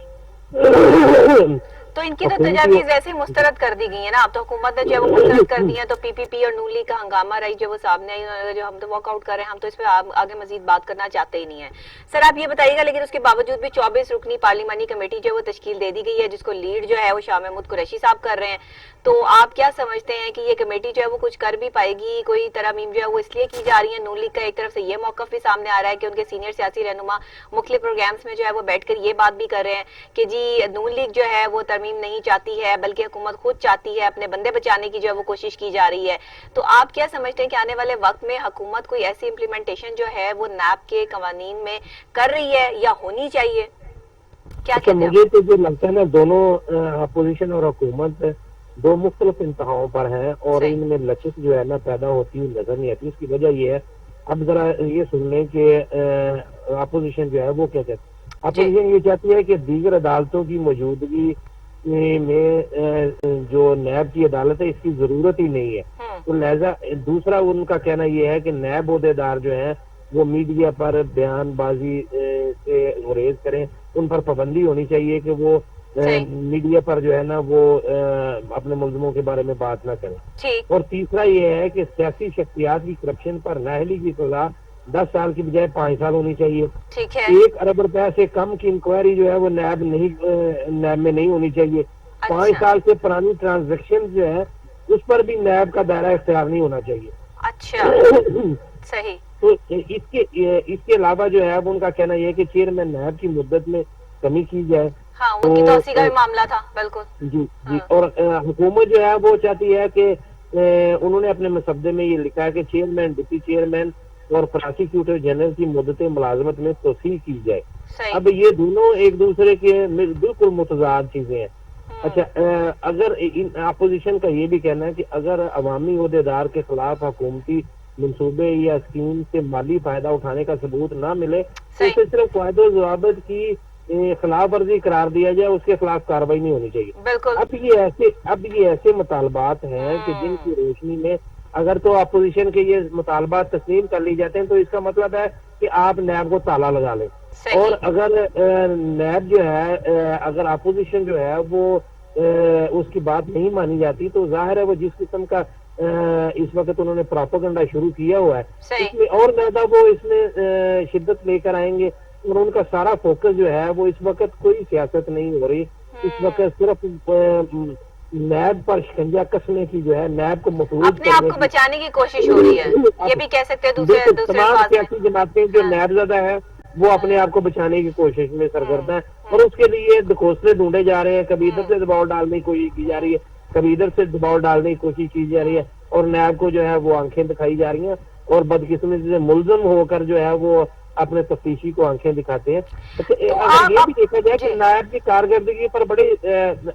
تو ان کی تو حکومتی تجاویز ایسے مسترد کر دی گئی ہیں نا، اب تو حکومت نے جو ہے وہ مسترد کر دی ہیں، تو پی پی پی اور نون لیگ کا ہنگامہ رہی جو وہ سامنے آئی، جو ہم تو واک آؤٹ کر رہے ہیں، ہم تو اس پہ آگے مزید بات کرنا چاہتے ہی نہیں ہیں۔ سر آپ یہ بتائیے گا لیکن اس کے باوجود بھی 24 رکنی پارلیمانی کمیٹی جو ہے وہ تشکیل دے دی گئی ہے، جس کو لیڈ جو ہے وہ شاہ محمود قریشی صاحب کر رہے ہیں، تو آپ کیا سمجھتے ہیں کہ یہ کمیٹی جو ہے وہ کچھ کر بھی پائے گی؟ کوئی ترامیم جو ہے وہ اس لیے کی جا رہی ہے، نون لیگ کا ایک طرف سے یہ موقف بھی سامنے آ رہا ہے کہ ان کے سینئر سیاسی رہنما مختلف پروگرامز میں جو ہے وہ بیٹھ کر یہ بات بھی کر رہے ہیں کہ جی نون لیگ جو ہے وہ ترمیم نہیں چاہتی ہے بلکہ حکومت خود چاہتی ہے، اپنے بندے بچانے کی جو ہے وہ کوشش کی جا رہی ہے، تو آپ کیا سمجھتے ہیں کہ آنے والے وقت میں حکومت کوئی ایسی امپلیمنٹیشن جو ہے وہ نیب کے قوانین میں کر رہی ہے یا ہونی چاہیے؟ کیا اچھا، کہتے ہیں مجھے تو جو لگتا ہے نا دونوں اپوزیشن اور حکومت دو مختلف انتہاؤں پر ہیں اور صحیح ان میں لچک جو ہے نا پیدا ہوتی ہوئی نظر نہیں آتی۔ اس کی وجہ یہ ہے، اب ذرا یہ سن لیں کہ اپوزیشن جو ہے وہ کیا کہتے ہیں۔ جی اپوزیشن یہ چاہتی ہے کہ دیگر عدالتوں کی موجودگی میں جو نیب کی عدالت ہے اس کی ضرورت ہی نہیں ہے، تو لہذا دوسرا ان کا کہنا یہ ہے کہ نیب عہدیدار جو ہیں وہ میڈیا پر بیان بازی سے گریز کریں، ان پر پابندی ہونی چاہیے کہ وہ صحیح میڈیا پر جو ہے نا وہ اپنے ملزموں کے بارے میں بات نہ کریں۔ ٹھیک اور تیسرا یہ ہے کہ سیاسی شخصیات کی کرپشن پر نااہلی کی سزا 10 سال کی بجائے 5 سال ہونی چاہیے۔ ٹھیک ہے 1 ارب روپے سے کم کی انکوائری جو ہے وہ نیب میں نہیں ہونی چاہیے۔ 5 اچھا سال سے پرانی ٹرانزیکشن جو ہے اس پر بھی نیب کا دائرہ اختیار نہیں ہونا چاہیے۔ اچھا صحیح تو اس کے علاوہ جو ہے اب ان کا کہنا یہ ہے کہ چیئرمین نیب کی مدت میں کمی کی جائے۔ ہاں تو ان کی توسیع کا بھی معاملہ تھا بالکل۔ جی جی، ہاں اور حکومت جو ہے وہ چاہتی ہے کہ انہوں نے اپنے مسودے میں یہ لکھا ہے کہ چیئرمین ڈپٹی چیئرمین اور پراسیکیوٹر جنرل کی مدت ملازمت میں توسیع کی جائے۔ صحیح اب یہ دونوں ایک دوسرے کے بالکل متضاد چیزیں ہیں۔ اچھا، اگر اپوزیشن کا یہ بھی کہنا ہے کہ اگر عوامی عہدیدار کے خلاف حکومتی منصوبے یا اسکیم سے مالی فائدہ اٹھانے کا ثبوت نہ ملے تو صحیح اسے صرف قواعد و ضوابط کی خلاف ورزی قرار دیا جائے، اس کے خلاف کارروائی نہیں ہونی چاہیے۔ بالکل اب یہ ایسے مطالبات ہیں کہ جن کی روشنی میں اگر تو اپوزیشن کے یہ مطالبات تسلیم کر لی جاتے ہیں تو اس کا مطلب ہے کہ آپ نیب کو تالا لگا لیں، صحیح اور اگر نیب جو ہے اگر اپوزیشن جو ہے وہ اس کی بات نہیں مانی جاتی تو ظاہر ہے وہ جس قسم کا اس وقت انہوں نے پراپیگنڈا شروع کیا ہوا ہے صحیح اس میں اور زیادہ وہ اس میں شدت لے کر آئیں گے، اور ان کا سارا فوکس جو ہے وہ اس وقت کوئی سیاست نہیں ہو رہی، اس وقت صرف نیب پر شکنجہ کسنے کی جو ہے، نیب کو مفروض اپنے آپ کرنے کو کی۔ بچانے کی کوشش ہو رہی ہے، یہ بھی کہہ سکتے ہیں بالکل، دوسرے تمام الفاظ میں۔ سیاسی جماعتیں جو ہاں نیب زدہ ہیں وہ اپنے آپ کو بچانے کی کوشش میں سرگرداں ہیں، اور اس کے لیے دکوسلے ڈھونڈے جا رہے ہیں، کبھی ادھر سے دباؤ ڈالنے کی کوشش کی جا رہی ہے، کبھی ادھر سے دباؤ ڈالنے کی کوشش کی جا رہی ہے، اور نیب کو جو ہے وہ آنکھیں دکھائی جا رہی ہیں، اور بدقسمتی سے ملزم ہو کر جو ہے وہ اپنے تفتیشی کو آنکھیں دکھاتے ہیں۔ تو اگر آپ یہ بھی دیکھا جائے کہ جی نیب کی کارکردگی پر بڑے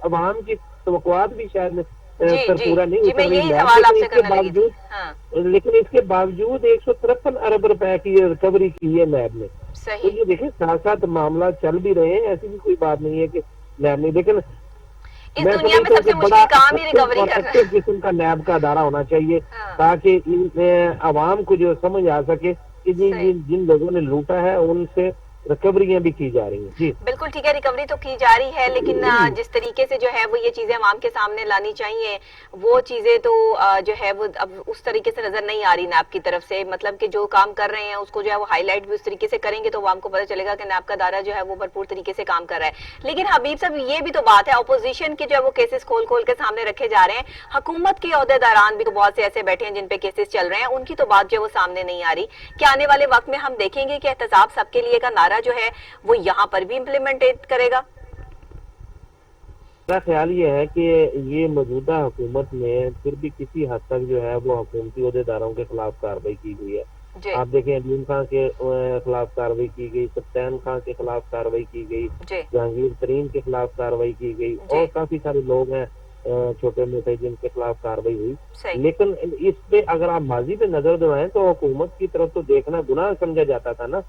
عوام کی توقعات بھی شاید جی سر جی پورا نہیں جی، اتر میں رہی یہی نیب، سوال لیکن آپ سے اس کے کرنے لگی تھی۔ باوجود ہاں لیکن اس کے باوجود 153 ارب روپے کی ریکوری کی ہے نیب نے۔ تو صحیح، یہ دیکھیں ساتھ ساتھ معاملہ چل بھی رہے ہیں، ایسی بھی کوئی بات نہیں ہے کہ نیب نہیں، لیکن اس میں دنیا میں سمجھتا ہوں سب کہ سے بڑا مشکل کام ہی افیکٹو ریکوری اور کرنا ایکٹیو ہے۔ قسم کا نیب کا ادارہ ہونا چاہیے ہاں تاکہ ان عوام کو جو سمجھ آ سکے کہ صحیح، جن لوگوں نے لوٹا ہے ان سے ریکوریاں بھی کی جا رہی ہیں۔ جی بالکل ٹھیک ہے، ریکوری تو کی جا رہی ہے، لیکن جس طریقے سے جو ہے وہ یہ چیزیں عوام کے سامنے لانی چاہیے وہ چیزیں تو جو ہے وہ اب اس طریقے سے نظر نہیں آ رہی نیب کی طرف سے، مطلب کہ جو کام کر رہے ہیں اس کو جو ہے وہ ہائی لائٹ بھی اس طریقے سے کریں گے تو عوام کو پتہ چلے گا کہ نیب کا دائرہ جو ہے وہ بھرپور طریقے سے کام کر رہا ہے۔ لیکن حبیب صاحب یہ بھی تو بات ہے، اپوزیشن کے جو ہے وہ کیسز کھول کھول کے سامنے رکھے جا رہے ہیں، حکومت کے عہدیداران بھی تو بہت سے ایسے بیٹھے ہیں جن پہ کیسز چل رہے ہیں، ان کی تو بات جو ہے وہ سامنے نہیں آ رہی۔ کیا آنے والے وقت میں ہم دیکھیں گے کہ احتساب سب کے لیے کا نعرہ جو ہے وہ یہاں پر بھی امپلیمنٹ کرے گا؟ میرا خیال یہ ہے کہ یہ موجودہ حکومت میں پھر بھی کسی حد تک جو ہے وہ حکومتی عہدیداروں کے خلاف کارروائی کی گئی ہے۔ جی آپ دیکھیں علیم خان کے خلاف کارروائی کی گئی، سفیان خان کے خلاف کارروائی کی گئی، جی جہانگیر ترین کے خلاف کارروائی کی گئی، جی اور کافی سارے لوگ ہیں چھوٹے موٹے جن کے خلاف کارروائی ہوئی. صحیح. لیکن اس پہ اگر آپ ماضی پہ نظر دوڑائیں تو حکومت کی طرف تو دیکھنا گناہ سمجھا جاتا تھا نا.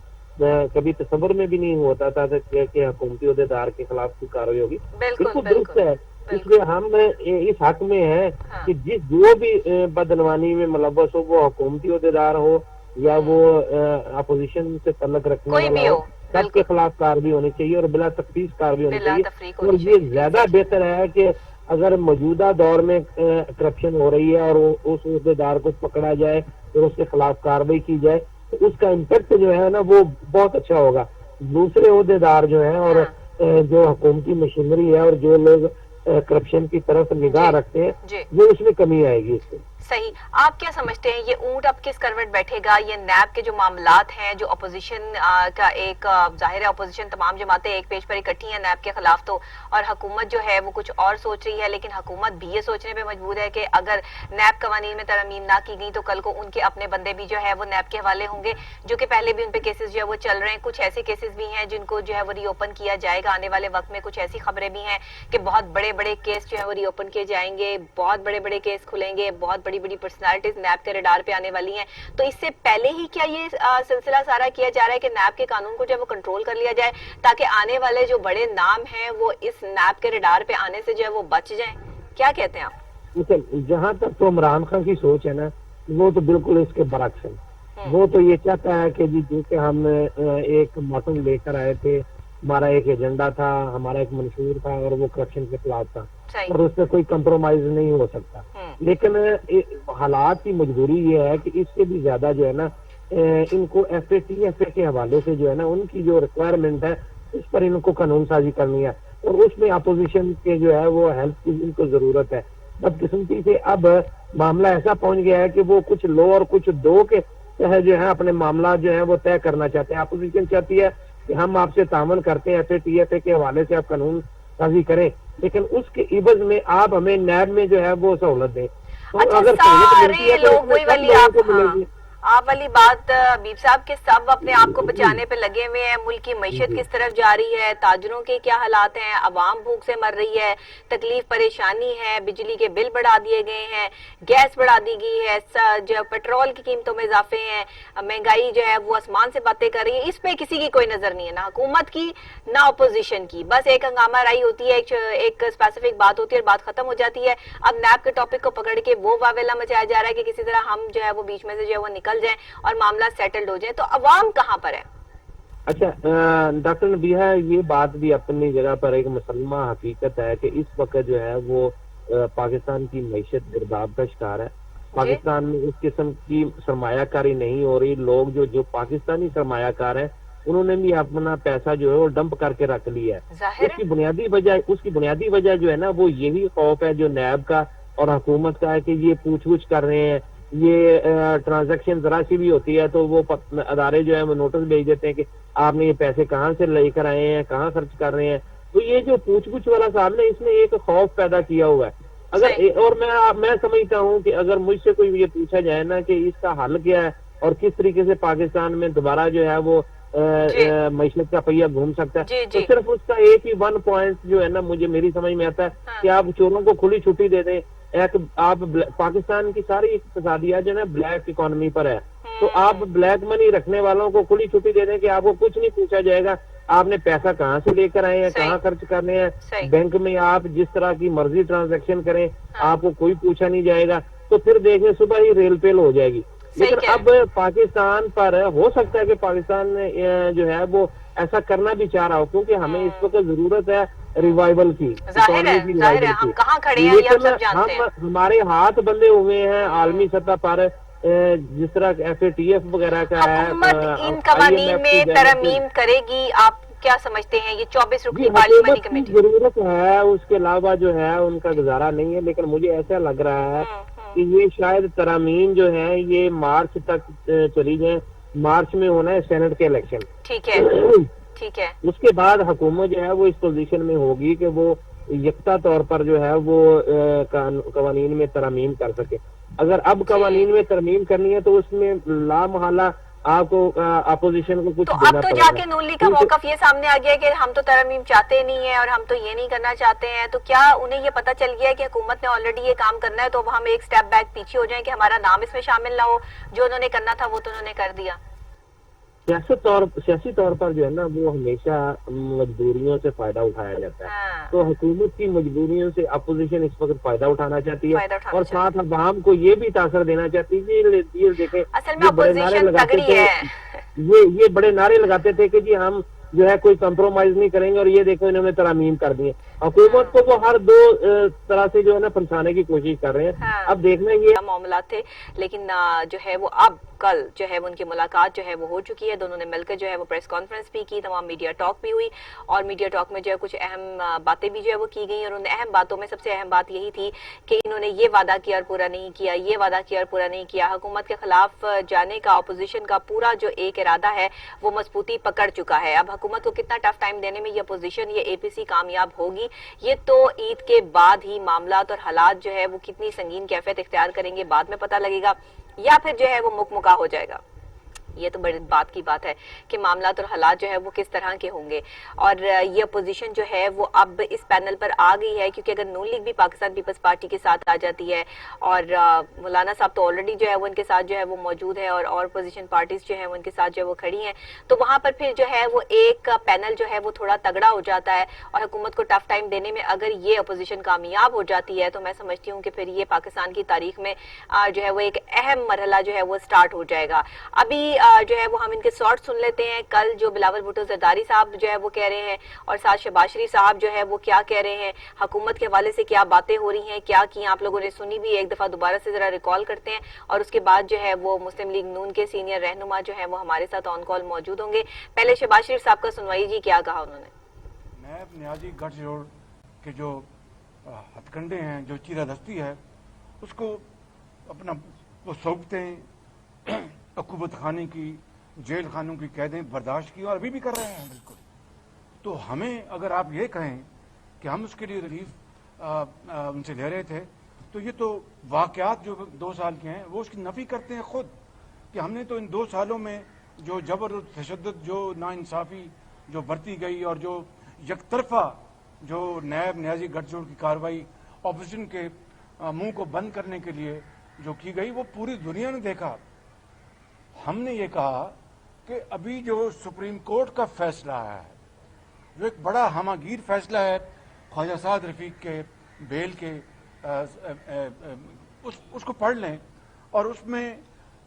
کبھی تصور میں بھی نہیں ہوتا تھا کہ حکومتی عہدیدار کے خلاف کوئی کارروائی ہوگی. بالکل درست ہے. اس لیے ہم اس حق میں ہیں کہ جو بھی بدعنوانی میں ملوث ہو, وہ حکومتی عہدیدار ہو یا وہ اپوزیشن سے تعلق رکھنے والا ہو, سب کے خلاف کارروائی ہونی چاہیے اور بلا تفتیش کارروائی ہونی چاہیے. اور یہ زیادہ بہتر ہے کہ اگر موجودہ دور میں کرپشن ہو رہی ہے اور اس عہدیدار کو پکڑا جائے اور اس کے خلاف کارروائی کی جائے تو اس کا امپیکٹ جو ہے نا وہ بہت اچھا ہوگا. دوسرے عہدیدار جو ہیں اور جو حکومتی مشینری ہے اور جو لوگ کرپشن کی طرف نگاہ رکھتے ہیں وہ اس میں کمی آئے گی. اس سے صحیح. آپ کیا سمجھتے ہیں یہ اونٹ اب کس کروٹ بیٹھے گا؟ یہ نیب کے جو معاملات ہیں, جو اپوزیشن کا ایک ظاہر ہے اپوزیشن تمام جماعتیں ایک پیج پر اکٹھی ہیں نیب کے خلاف, تو اور حکومت جو ہے وہ کچھ اور سوچ رہی ہے, لیکن حکومت بھی یہ سوچنے پہ مجبور ہے کہ اگر نیب قوانین میں ترمیم نہ کی گئی تو کل کو ان کے اپنے بندے بھی جو ہے وہ نیب کے حوالے ہوں گے, جو کہ پہلے بھی ان پہ کیسز جو ہے وہ چل رہے ہیں. کچھ ایسے کیسز بھی ہیں جن کو جو ہے وہ ری اوپن کیا جائے گا آنے والے وقت میں. کچھ ایسی خبریں بھی ہیں کہ بہت بڑے بڑے کیس جو ہے وہ ری اوپن کیے جائیں گے, بہت بڑے بڑے کیس کھلیں گے, بہت بڑی بڑی پرسنالٹیز نیب کے ریڈار پہ آنے والی ہیں. تو اس سے پہلے ہی کیا یہ سلسلہ سارا کیا جا رہا ہے کہ نیب کے قانون کو جو ہے وہ کنٹرول کر لیا جائے تاکہ آنے والے جو بڑے نام ہیں وہ اس نیب کے ریڈار پہ آنے سے جو ہے وہ بچ جائیں؟ کیا کہتے ہیں آپ؟ جہاں تک تو عمران خان کی سوچ ہے نا وہ تو بالکل اس کے برعکس ہے. وہ تو یہ چاہتا ہے کہ جی کیونکہ ہم ایک موسم لے کر آئے تھے, ہمارا ایک ایجنڈا تھا, ہمارا ایک منشور تھا اور وہ کرپشن کے خلاف تھا اور اس سے کوئی کمپرومائز نہیں ہو سکتا. لیکن حالات کی مجبوری یہ ہے کہ اس سے بھی زیادہ جو ہے نا ان کو F A T F A کے حوالے سے جو ہے نا ان کی جو ریکوائرمنٹ ہے اس پر ان کو قانون سازی کرنی ہے اور اس میں اپوزیشن کے جو ہے وہ ہیلپ کی ان کو ضرورت ہے. بدقسمتی سے اب معاملہ ایسا پہنچ گیا ہے کہ وہ کچھ لو اور کچھ دو کے تحت جو ہے اپنے معاملات جو ہیں وہ طے کرنا چاہتے ہیں. اپوزیشن چاہتی ہے کہ ہم آپ سے تعاون کرتے ہیں F A T F A کے حوالے سے آپ قانون سازی کریں, لیکن اس کے عوض میں آپ ہمیں نیب میں جو ہے وہ سہولت دیں. اچھا, سارے لوگ وہی والی آپ والی بات حبیب صاحب کے سب اپنے آپ کو بچانے پہ لگے ہوئے ہیں. ملک کی معیشت کس طرف جا رہی ہے, تاجروں کے کیا حالات ہیں, عوام بھوک سے مر رہی ہے, تکلیف پریشانی ہے, بجلی کے بل بڑھا دیے گئے ہیں, گیس بڑھا دی گئی ہے, جو پیٹرول کی قیمتوں میں اضافے ہیں, مہنگائی جو ہے وہ آسمان سے باتیں کر رہی ہے. اس پہ کسی کی کوئی نظر نہیں ہے, نہ حکومت کی نہ اپوزیشن کی. بس ایک ہنگامہ رائی ہوتی ہے, ایک اسپیسیفک بات ہوتی ہے اور بات ختم ہو جاتی ہے. اب نیب کے ٹاپک کو پکڑ کے وہ واویلا مچایا جا رہا ہے کہ کسی طرح ہم جو ہے وہ بیچ میں سے جو ہے وہ نکل جائیں اور معاملہ سیٹلڈ ہو جائے. تو عوام کہاں پر ہے؟ اچھا ڈاکٹر نبیہہ, یہ بات بھی اپنی جگہ پر ایک مسلمہ حقیقت ہے کہ اس وقت جو ہے وہ پاکستان کی معیشت گرداب کا شکار ہے. پاکستان میں اس قسم کی سرمایہ کاری نہیں ہو رہی. لوگ جو پاکستانی سرمایہ کار ہیں انہوں نے بھی اپنا پیسہ جو ہے وہ ڈمپ کر کے رکھ لیا ہے. اس کی بنیادی وجہ جو ہے نا وہ یہی خوف ہے جو نیب کا اور حکومت کا ہے کہ یہ پوچھ گچھ کر رہے ہیں, یہ ٹرانزیکشن ذرا سی بھی ہوتی ہے تو وہ ادارے جو ہے وہ نوٹس بھیج دیتے ہیں کہ آپ نے یہ پیسے کہاں سے لے کر آئے ہیں, کہاں خرچ کر رہے ہیں. تو یہ جو پوچھ گچھ والا صاحب نے اس نے ایک خوف پیدا کیا ہوا ہے. اگر اور میں سمجھتا ہوں کہ اگر مجھ سے کوئی یہ پوچھا جائے نا کہ اس کا حل کیا ہے اور کس طریقے سے پاکستان میں دوبارہ جو ہے وہ معیشت کا پہیہ گھوم سکتا ہے, تو صرف اس کا ایک ہی ون پوائنٹ جو ہے نا میری سمجھ میں آتا ہے کہ آپ چوروں کو کھلی چھٹی دے دیں. آپ پاکستان کی ساری اقتصادیات جو ہے نا بلیک اکانومی پر ہے, تو آپ بلیک منی رکھنے والوں کو کھلی چھٹی دے دیں کہ آپ کو کچھ نہیں پوچھا جائے گا آپ نے پیسہ کہاں سے لے کر آئے ہیں, کہاں خرچ کرنے ہیں, بینک میں آپ جس طرح کی مرضی ٹرانزیکشن کریں آپ کو کوئی پوچھا نہیں جائے گا. تو پھر دیکھیں صبح ہی ریل پیل ہو جائے گی. لیکن اب پاکستان پر ہو سکتا ہے کہ پاکستان جو ہے وہ ایسا کرنا بھی چاہ رہا ہو کیونکہ ہمیں اس وقت ضرورت ہے ریوائول کی, لیکن ہمارے ہاتھ بندے ہوئے ہیں عالمی سطح پر جس طرح ایف اے ٹی ایف وغیرہ کا ہے. حکومت ان قوانین میں ترمیم کرے گی, آپ کیا سمجھتے ہیں؟ یہ 24 رکنی پارلیمانی کمیٹی ضرورت ہے, اس کے علاوہ جو ہے ان کا گزارا نہیں ہے. لیکن مجھے ایسا لگ رہا ہے کہ یہ شاید ترامیم جو ہے یہ مارچ تک چلی جائیں. مارچ میں ہونا ہے سینٹ کے الیکشن, ٹھیک ہے, اس کے بعد حکومت جو ہے وہ اس پوزیشن میں ہوگی کہ وہ یکتا طور پر جو ہے وہ قوانین میں ترامیم کر سکے. اگر اب قوانین میں ترمیم کرنی ہے تو اس میں لا محالہ آپ کو اپوزیشن کو کچھ تو دینا اب تو پڑے جا گا. کے نون لیگ کا موقف یہ سامنے آ گیا ہے کہ ہم تو ترمیم چاہتے نہیں ہیں اور ہم تو یہ نہیں کرنا چاہتے ہیں. تو کیا انہیں یہ پتا چل گیا ہے کہ حکومت نے آلریڈی یہ کام کرنا ہے, تو اب ہم ایک سٹیپ بیک پیچھے ہو جائیں کہ ہمارا نام اس میں شامل نہ ہو, جو انہوں نے کرنا تھا وہ تو انہوں نے کر دیا. سیاسی طور پر جو ہے نا وہ ہمیشہ مجبوریوں سے فائدہ اٹھایا جاتا ہے. ہاں, تو حکومت کی مجبوریوں سے اپوزیشن اس وقت فائدہ اٹھانا چاہتی ہے فائدہ اٹھانا اور چاہتے ساتھ عوام کو یہ بھی تاثر دینا چاہتی ہے. یہ دیکھیں, اصل میں یہ بڑے نعرے اپوزیشن لگاتے تگڑی تھے, ہے. یہ بڑے نعرے لگاتے تھے کہ جی ہم جو ہے کوئی کمپرومائز نہیں کریں گے, اور یہ دیکھو انہوں نے ترامیم کر دی ہے. حکومت کو وہ ہر دو طرح سے جو ہے نا پھنسانے کی کوشش کر رہے ہیں. اب دیکھنا یہ معاملات تھے, لیکن جو ہے وہ اب کل جو ہے ان کی ملاقات جو ہے وہ ہو چکی ہے. دونوں نے مل کر جو ہے وہ پریس کانفرنس بھی کی, تمام میڈیا ٹاک بھی ہوئی, اور میڈیا ٹاک میں جو ہے کچھ اہم باتیں بھی جو ہے وہ کی گئی. اور ان اہم باتوں میں سب سے اہم بات یہی تھی کہ انہوں نے یہ وعدہ کیا اور پورا نہیں کیا, یہ وعدہ کیا اور پورا نہیں کیا. حکومت کے خلاف جانے کا اپوزیشن کا پورا جو ایک ارادہ ہے وہ مضبوطی پکڑ چکا ہے. اب حکومت کو کتنا ٹف ٹائم دینے میں یہ اپوزیشن, یہ اے پی سی کامیاب ہوگی, یہ تو عید کے بعد ہی معاملات اور حالات جو ہے وہ کتنی سنگین کیفیت اختیار کریں گے بعد میں پتہ لگے گا, یا پھر جو ہے وہ مکمکا ہو جائے گا. یہ تو بڑی بات کی بات ہے کہ معاملات اور حالات جو ہے وہ کس طرح کے ہوں گے. اور یہ اپوزیشن جو ہے وہ اب اس پینل پر آ گئی ہے, کیونکہ اگر نون لیگ بھی پاکستان پیپلز پارٹی کے ساتھ آ جاتی ہے, اور مولانا صاحب تو آلریڈی جو ہے وہ ان کے ساتھ جو ہے وہ موجود ہے, اور اپوزیشن پارٹیز جو ہیں وہ ان کے ساتھ جو ہے وہ کھڑی ہیں, تو وہاں پر پھر جو ہے وہ ایک پینل جو ہے وہ تھوڑا تگڑا ہو جاتا ہے. اور حکومت کو ٹف ٹائم دینے میں اگر یہ اپوزیشن کامیاب ہو جاتی ہے تو میں سمجھتی ہوں کہ پھر یہ پاکستان کی تاریخ میں جو ہے وہ ایک اہم مرحلہ جو ہے وہ سٹارٹ ہو جائے گا. ابھی جو ہے وہ ہم ان کے شارٹ سن لیتے ہیں. کل جو بلاول بھٹو زرداری صاحب جو ہے وہ کہہ رہے ہیں, اور ساتھ شہباز شریف صاحب جو ہے وہ کیا کہہ رہے ہیں, حکومت کے حوالے سے کیا باتیں ہو رہی ہیں, کیا کی آپ لوگوں نے سنی بھی, ایک دفعہ دوبارہ سے ذرا ریکال کرتے ہیں. اور اس کے بعد جو ہے وہ مسلم لیگ نون کے سینئر رہنما جو ہے وہ ہمارے ساتھ آن کال موجود ہوں گے. پہلے شہباز شریف صاحب کا سنوائی جی, کیا کہا انہوں نے. نیب نیازی گٹھ جوڑ کے جو ہتھ کنڈے ہیں, جو چیرہ دستی ہے, اس کو اپنا وہ صوبتیں, عقوبت خانے کی, جیل خانوں کی قیدیں برداشت کی, اور ابھی بھی کر رہے ہیں بالکل. تو ہمیں اگر آپ یہ کہیں کہ ہم اس کے لیے ریلیف ان سے لے رہے تھے, تو یہ تو واقعات جو 2 سال کے ہیں وہ اس کی نفی کرتے ہیں خود, کہ ہم نے تو ان 2 سالوں میں جو جبر و تشدد, جو ناانصافی جو برتی گئی, اور جو یک طرفہ جو نیب نیازی گٹھ جوڑ کی کارروائی اپوزیشن کے منہ کو بند کرنے کے لیے جو کی گئی, وہ پوری دنیا نے دیکھا. ہم نے یہ کہا کہ ابھی جو سپریم کورٹ کا فیصلہ ہے, جو ایک بڑا ہماگیر فیصلہ ہے خواجہ سعد رفیق کے بیل کے, اس کو پڑھ لیں, اور اس میں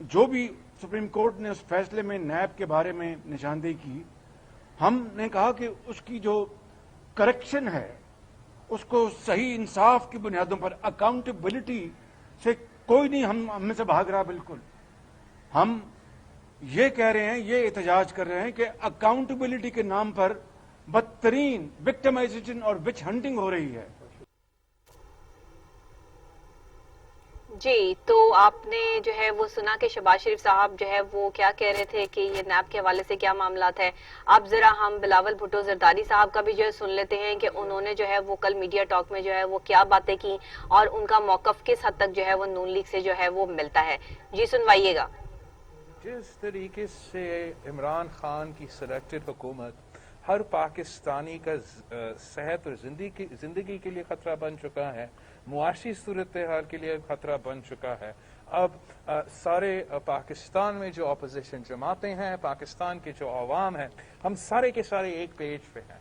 جو بھی سپریم کورٹ نے اس فیصلے میں نیب کے بارے میں نشاندہی کی, ہم نے کہا کہ اس کی جو کریکشن ہے اس کو صحیح انصاف کی بنیادوں پر, اکاؤنٹیبلٹی سے کوئی نہیں ہم میں سے بھاگ رہا. بالکل ہم یہ کہہ رہے ہیں, یہ احتجاج کر رہے ہیں کہ اکاؤنٹیبلٹی کے نام پر بدترین وکٹمائزیشن اور وچ ہنٹنگ ہو رہی ہے. جی, تو آپ نے جو ہے وہ سنا کہ شہباز شریف صاحب جو ہے وہ کیا کہہ رہے تھے کہ یہ نیب کے حوالے سے کیا معاملات ہیں. اب ذرا ہم بلاول بھٹو زرداری صاحب کا بھی جو ہے سن لیتے ہیں کہ انہوں نے جو ہے وہ کل میڈیا ٹاک میں جو ہے وہ کیا باتیں کی, اور ان کا موقف کس حد تک جو ہے وہ نون لیگ سے جو ہے وہ ملتا ہے. جی سنوائیے گا. جس طریقے سے عمران خان کی سلیکٹڈ حکومت ہر پاکستانی کا صحت اور زندگی کے لیے خطرہ بن چکا ہے, معاشی صورتحال کے لیے خطرہ بن چکا ہے, اب سارے پاکستان میں جو اپوزیشن جماعتیں ہیں, پاکستان کے جو عوام ہیں, ہم سارے کے سارے ایک پیج پہ ہیں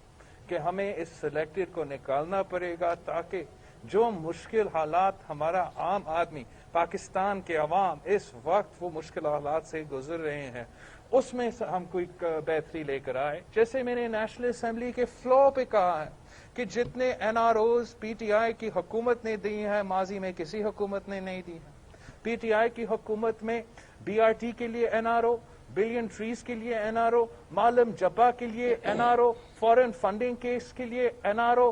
کہ ہمیں اس سلیکٹڈ کو نکالنا پڑے گا, تاکہ جو مشکل حالات ہمارا عام آدمی, پاکستان کے عوام اس وقت وہ مشکل حالات سے گزر رہے ہیں, اس میں ہم کوئی بہتری لے کر آئے. جیسے میں نے نیشنل اسمبلی کے فلور پہ کہا ہے کہ جتنے N R Os P T I کی حکومت نے دی ہیں, ماضی میں کسی حکومت نے نہیں دی ہے. پی ٹی آئی کی حکومت میں بی آر ٹی کے لیے N R O, billion trees کے لیے این آر او, معلم جبا کے لیے N R O, foreign funding case کے لیے N R O,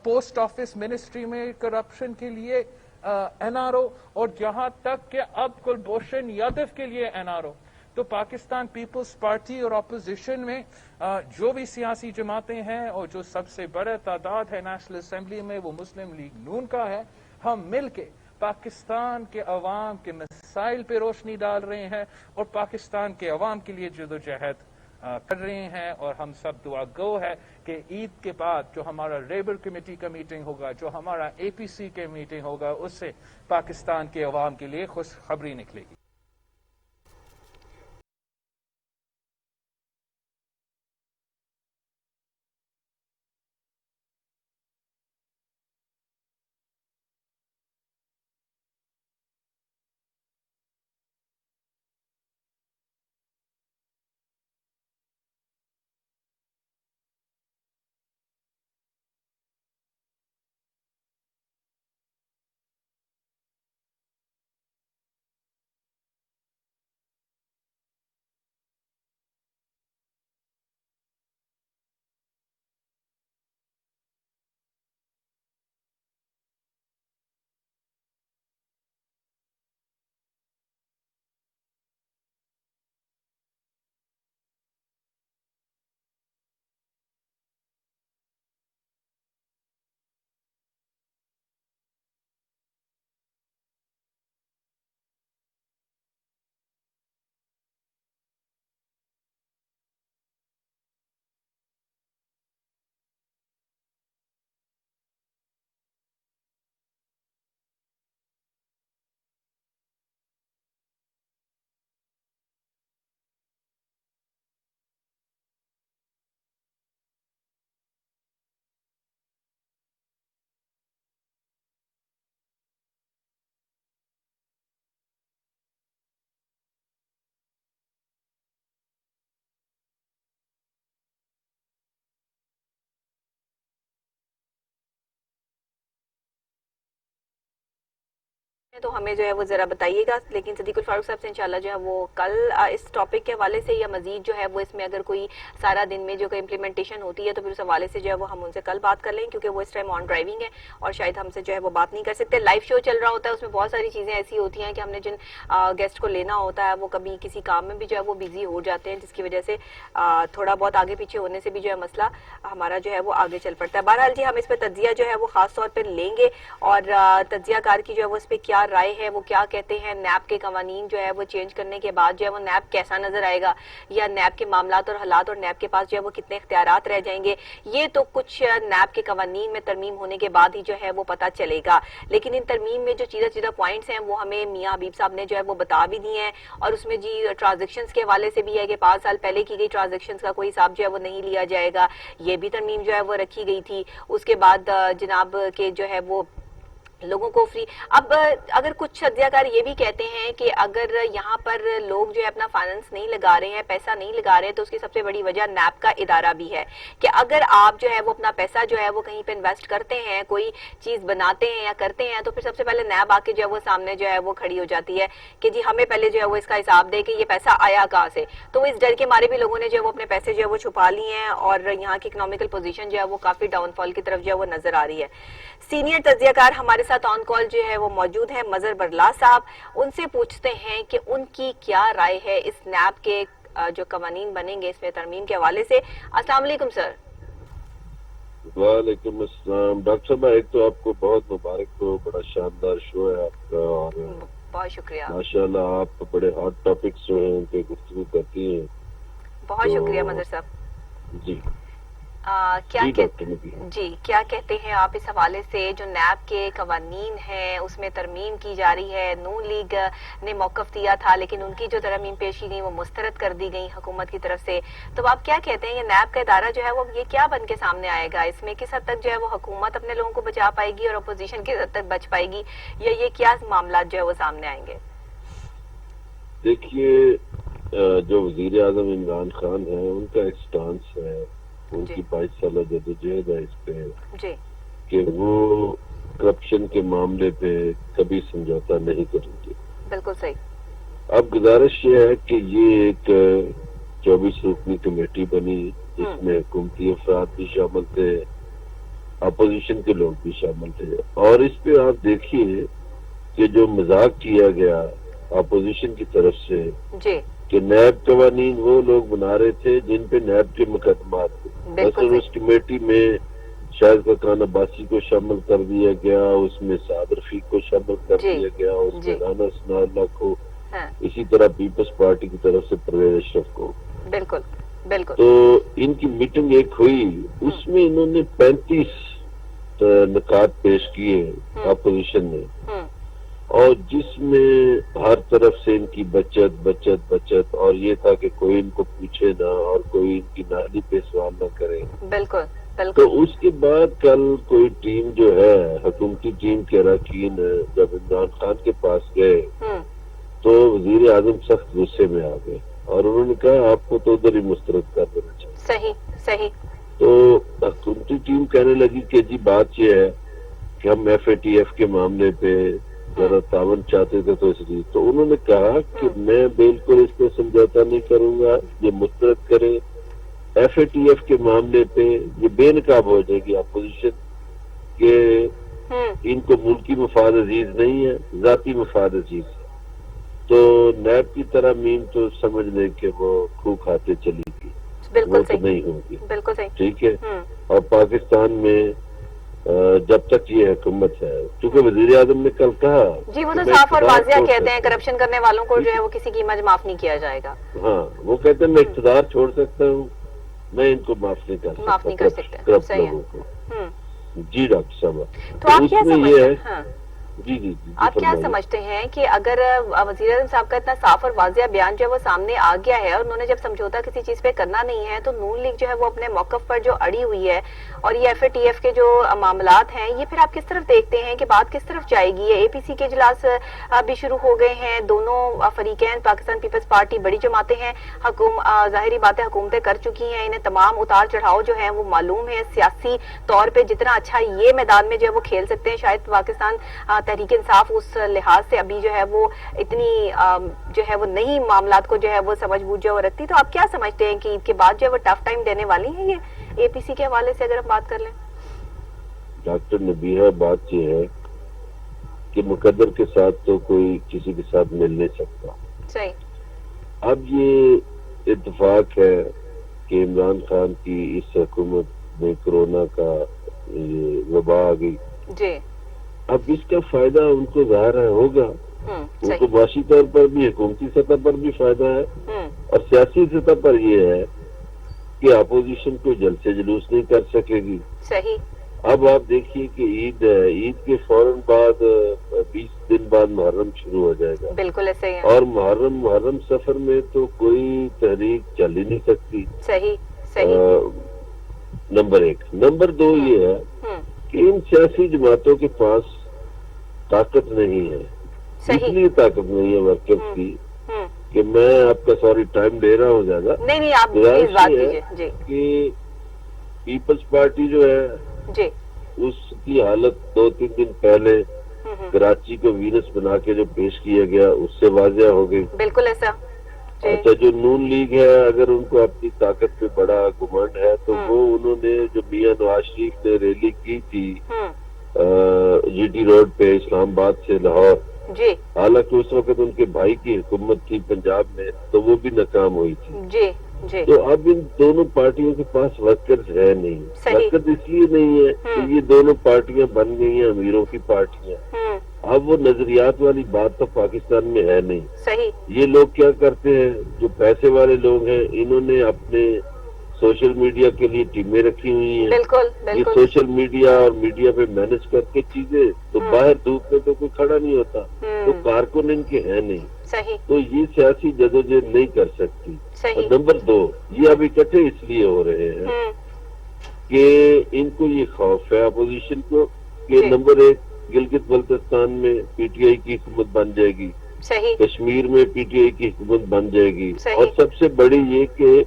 post office ministry میں کرپشن کے لیے این آر او, اور جہاں تک کہ اب کلبھوشن یادو کے لیے این آر او. تو پاکستان پیپلز پارٹی اور اپوزیشن میں جو بھی سیاسی جماعتیں ہیں, اور جو سب سے بڑا تعداد ہے نیشنل اسمبلی میں وہ مسلم لیگ نون کا ہے, ہم مل کے پاکستان کے عوام کے مسائل پہ روشنی ڈال رہے ہیں اور پاکستان کے عوام کے لیے جدوجہد کر رہے ہیں. اور ہم سب دعا گو ہے کہ عید کے بعد جو ہمارا لیبر کمیٹی کا میٹنگ ہوگا, جو ہمارا APC کے میٹنگ ہوگا, اس سے پاکستان کے عوام کے لیے خوشخبری نکلے گی. تو ہمیں جو ہے وہ ذرا بتائیے گا, لیکن صدیق الفاروق صاحب سے انشاءاللہ جو ہے وہ کل اس ٹاپک کے حوالے سے یا مزید جو ہے وہ اس میں اگر کوئی سارا دن میں جو کہ امپلیمنٹیشن ہوتی ہے تو پھر اس حوالے سے جو ہے وہ ہم ان سے کل بات کر لیں, کیونکہ وہ اس ٹائم آن ڈرائیونگ ہے اور شاید ہم سے جو ہے وہ بات نہیں کر سکتے. لائیو شو چل رہا ہوتا ہے, اس میں بہت ساری چیزیں ایسی ہوتی ہیں کہ ہم نے جن گیسٹ کو لینا ہوتا ہے وہ کبھی کسی کام میں بھی جو ہے وہ بزی ہو جاتے ہیں, جس کی وجہ سے تھوڑا بہت آگے پیچھے ہونے سے بھی جو ہے مسئلہ ہمارا جو ہے وہ آگے چل پڑتا ہے. بہرحال جی ہم اس پہ تجزیہ جو ہے وہ خاص طور پہ لیں گے اور تجزیہ کار کی جو ہے وہ اس پہ کیا رائے ہے, وہ کیا کہتے ہیں نیب کے قوانین جو ہے وہ چینج کرنے کے بعد جو ہے وہ نیب کیسا نظر آئے گا, یا نیب کے معاملات اور حالات اور نیب کے پاس جو ہے وہ کتنے اختیارات رہ جائیں گے, یہ تو کچھ نیب کے قوانین میں ترمیم ہونے کے بعد ہی جو ہے وہ پتہ چلے گا. لیکن ان ترمیم میں جو چیزہ پوائنٹس ہیں وہ ہمیں میاں حبیب صاحب نے جو ہے وہ بتا بھی دی ہیں, اور اس میں جی ٹرانزیکشنز کے حوالے سے بھی ہے کہ 5 سال پہلے کی گئی ٹرانزیکشنز کا کوئی حساب جو ہے وہ نہیں لیا جائے گا, یہ بھی ترمیم جو ہے وہ رکھی گئی تھی. اس کے بعد جناب کے جو ہے وہ لوگوں کو فری. اب اگر کچھ تجزیہ کار یہ بھی کہتے ہیں کہ اگر یہاں پر لوگ جو ہے اپنا فائنانس نہیں لگا رہے ہیں, پیسہ نہیں لگا رہے ہیں, تو اس کی سب سے بڑی وجہ نیب کا ادارہ بھی ہے کہ اگر آپ جو ہے وہ اپنا پیسہ جو ہے وہ کہیں پہ انویسٹ کرتے ہیں, کوئی چیز بناتے ہیں یا کرتے ہیں, تو پھر سب سے پہلے نیب آ کے جو ہے وہ سامنے جو ہے وہ کھڑی ہو جاتی ہے کہ جی ہمیں پہلے جو ہے وہ اس کا حساب دے کہ یہ پیسہ آیا کہاں سے. تو وہ اس ڈر کے مارے بھی لوگوں نے جو ہے وہ اپنے پیسے جو ہے وہ چھپا لیے ہیں, اور یہاں کی اکنامیکل پوزیشن جو ہے وہ کافی ڈاؤن فال کی طرف جو ہے وہ نظر آ رہی ہے. سینئر تجزیہ کار ہمارے ساتھ آن کال جو ہے وہ موجود ہیں, مظہر برلا صاحب. ان سے پوچھتے ہیں کہ ان کی کیا رائے ہے اس نیب کے جو قوانین بنیں گے اس میں ترمیم کے حوالے سے. السلام علیکم سر. وعلیکم السلام ڈاکٹر صاحب. ایک تو آپ کو بہت مبارک ہو, بڑا شاندار شو ہے آپ کا, اور بہت شکریہ. ماشاءاللہ آپ بڑے ہاٹ ٹاپکس جو ہیں ان پہ گفتگو کرتی ہیں. بہت شکریہ مظہر صاحب. جی کیا کہتے ہیں آپ اس حوالے سے جو نیب کے قوانین ہیں اس میں ترمیم کی جا رہی ہے؟ نون لیگ نے موقف دیا تھا لیکن ان کی جو ترمیم پیش کی گئی وہ مسترد کر دی گئی حکومت کی طرف سے. تو آپ کیا کہتے ہیں یہ نیب کا ادارہ جو ہے وہ یہ کیا بن کے سامنے آئے گا؟ اس میں کس حد تک جو ہے وہ حکومت اپنے لوگوں کو بچا پائے گی اور اپوزیشن کس حد تک بچ پائے گی, یا یہ کیا معاملات جو ہے وہ سامنے آئیں گے؟ دیکھیے جو وزیر اعظم عمران خان ہیں ان کا ایک سٹانس ہے, ان کی 22 سالہ جدوجہد ہے اس پہ کہ وہ کرپشن کے معاملے پہ کبھی سمجھوتا نہیں کریں گے. بالکل صحیح. اب گزارش یہ ہے کہ یہ ایک 24 رکنی کمیٹی بنی جس میں حکومتی افراد بھی شامل تھے, اپوزیشن کے لوگ بھی شامل تھے, اور اس پہ آپ دیکھیے کہ جو مذاق کیا گیا اپوزیشن کی طرف سے کہ نیب قوانین وہ لوگ بنا رہے تھے جن پہ نیب کے مقدمات تھے. مثلا اس کمیٹی میں شاہد خاقان عباسی کو شامل کر دیا گیا، اس میں سعد رفیق کو شامل کر جی دیا گیا، اس میں جی رانا ثناء اللہ کو، ہاں اسی طرح پیپلز پارٹی کی طرف سے پرویز اشرف کو. بالکل بالکل تو ان کی میٹنگ ایک ہوئی، اس میں انہوں نے 35 نکات پیش کیے اپوزیشن نے، ہوں اور جس میں ہر طرف سے ان کی بچت بچت بچت، اور یہ تھا کہ کوئی ان کو پوچھے نہ اور کوئی ان کی نالی پہ سوال نہ کرے. بالکل تو بالکل اس کے بعد کل کوئی ٹیم جو ہے حکومتی ٹیم کے اراکین جب عمران خان کے پاس گئے ہوں تو وزیر اعظم سخت غصے میں آ گئے اور انہوں نے کہا آپ کو تو ادھر ہی مسترد کر دینا چاہیے. صحیح صحیح تو حکومتی ٹیم کہنے لگی کہ جی بات یہ ہے کہ ہم ایف اے ٹی ایف کے معاملے پہ ذرا تعاون چاہتے تھے تو اس لیے. تو انہوں نے کہا کہ میں بالکل اس پہ سمجھوتا نہیں کروں گا، یہ مسترد کرے. ایف اے ٹی ایف کے معاملے پہ یہ بے نقاب ہو جائے گی اپوزیشن کہ ہوں ان کو ملکی مفاد عزیز نہیں ہے، ذاتی مفاد عزیز ہے. تو نیب کی طرح مین تو سمجھ لیں کہ وہ خو کھاتے چلی گئی، وہ بالکل تو صحیح نہیں ہوگی. بالکل صحیح ٹھیک ہے. ہوں اور پاکستان میں جب تک یہ حکومت ہے، چونکہ وزیر اعظم نے کل کہا جی وہ کہ تو میں صاف اور اقتدار واضح چھوڑ کہتے ہیں سکتا کرپشن کرنے والوں کو جو ہے وہ کسی قیمت معاف نہیں کیا جائے گا. ہوں. ہاں وہ کہتے ہیں میں اقتدار چھوڑ سکتا ہوں، میں ان کو معاف نہیں کر معاف سکتا نہیں کر سکتے. کرپٹ صحیح ہے. لوگوں کو. ہوں جی ڈاکٹر صاحب، تو آپ اس کیا میں یہ سمجھتے ہے. ہیں ہاں جی جی جی آپ کیا فرمائیے. سمجھتے ہیں کہ اگر وزیر اعظم صاحب کا اتنا صاف اور واضح بیان جو ہے وہ سامنے آ گیا ہے اور انہوں نے جب سمجھوتا کسی چیز پہ کرنا نہیں ہے تو نون لیگ جو ہے وہ اپنے موقف پر جو اڑی ہوئی ہے اور یہ ایف اے ٹی ایف کے جو معاملات ہیں یہ پھر آپ کس طرف دیکھتے ہیں کہ بات کس طرف جائے گی؟ اے پی سی کے اجلاس بھی شروع ہو گئے ہیں، دونوں فریقین پاکستان پیپلز پارٹی بڑی جماعتیں ہیں، ظاہری باتیں حکومتیں کر چکی ہیں، انہیں تمام اتار چڑھاؤ جو ہیں وہ معلوم ہے. سیاسی طور پہ جتنا اچھا یہ میدان میں جو ہے وہ کھیل سکتے ہیں شاید پاکستان تحریک انصاف اس لحاظ سے ابھی جو ہے وہ اتنی جو ہے وہ نئی معاملات کو جو ہے وہ سمجھ بوجھ جو رکھتی. تو آپ کیا سمجھتے ہیں کہ عید کے بعد جو ہے وہ ٹف ٹائم دینے والی ہیں یہ اے پی سی کے حوالے سے اگر ہم بات کر لیں؟ ڈاکٹر نبیہہ بات یہ ہے کہ مقدر کے ساتھ تو کوئی کسی کے ساتھ مل نہیں سکتا. صحیح. اب یہ اتفاق ہے کہ عمران خان کی اس حکومت میں کرونا کا یہ وبا آ گئی. جی اب اس کا فائدہ ان کو ظاہر ہے ہوگا، ان کو صحیح. معاشی طور پر بھی حکومتی سطح پر بھی فائدہ ہے، اور سیاسی سطح پر یہ ہے کہ اپوزیشن کو جلسے جلوس نہیں کر سکے گی. صحیح. اب آپ دیکھیے کہ عید ہے، عید کے فوراً بعد 20 دن بعد محرم شروع ہو جائے گا، بالکل ایسے ہی ہے. اور محرم سفر میں تو کوئی تحریک چل ہی نہیں سکتی. صحیح صحیح. نمبر 1. نمبر 2 یہ ہے کہ ان سیاسی جماعتوں کے پاس طاقت نہیں ہے. اس صحیح. لیے طاقت نہیں ہے ورکرز کی کہ میں آپ کا سوری ٹائم لے رہا ہوں زیادہ. نہیں نہیں آپ گزارش اس بات یہ کیجیے. ہے جی کہ پیپلز پارٹی جو ہے جی اس کی حالت 2-3 دن پہلے کراچی کو وینس بنا کے جو پیش کیا گیا اس سے واضح ہو گئی. بالکل ایسا. جی اچھا جو نون لیگ ہے اگر ان کو اپنی طاقت پہ بڑا گمنڈ ہے تو وہ انہوں نے جو میاں نواز شریف نے ریلی کی تھی جی ٹی روڈ پہ اسلام آباد سے لاہور، جی حالانکہ اس وقت ان کے بھائی کی حکومت تھی پنجاب میں، تو وہ بھی ناکام ہوئی تھی. جی جی تو اب ان دونوں پارٹیوں کے پاس ورکرز ہے نہیں. صحیح. ورکرز اس لیے نہیں ہے کہ یہ دونوں پارٹیاں بن گئی ہیں امیروں کی پارٹیاں. اب وہ نظریات والی بات تو پاکستان میں ہے نہیں. صحیح. یہ لوگ کیا کرتے ہیں، جو پیسے والے لوگ ہیں انہوں نے اپنے سوشل میڈیا کے لیے ٹیمیں رکھی ہوئی ہیں. بالکل یہ بالکل. سوشل میڈیا اور میڈیا پہ مینج کر کے چیزیں تو باہر دھوپ میں تو کوئی کھڑا نہیں ہوتا، تو کارکن ان کے ہیں نہیں، صحیح تو یہ سیاسی جدوجہد نہیں کر سکتی. صحیح. نمبر 2 یہ اب اکٹھے اس لیے ہو رہے ہیں کہ ان کو یہ خوف ہے اپوزیشن کو کہ نمبر 1 گلگت بلتستان میں پی ٹی آئی کی حکومت بن جائے گی، صحیح. کشمیر میں پی ٹی آئی کی حکومت بن جائے گی، صحیح. اور سب سے بڑی یہ کہ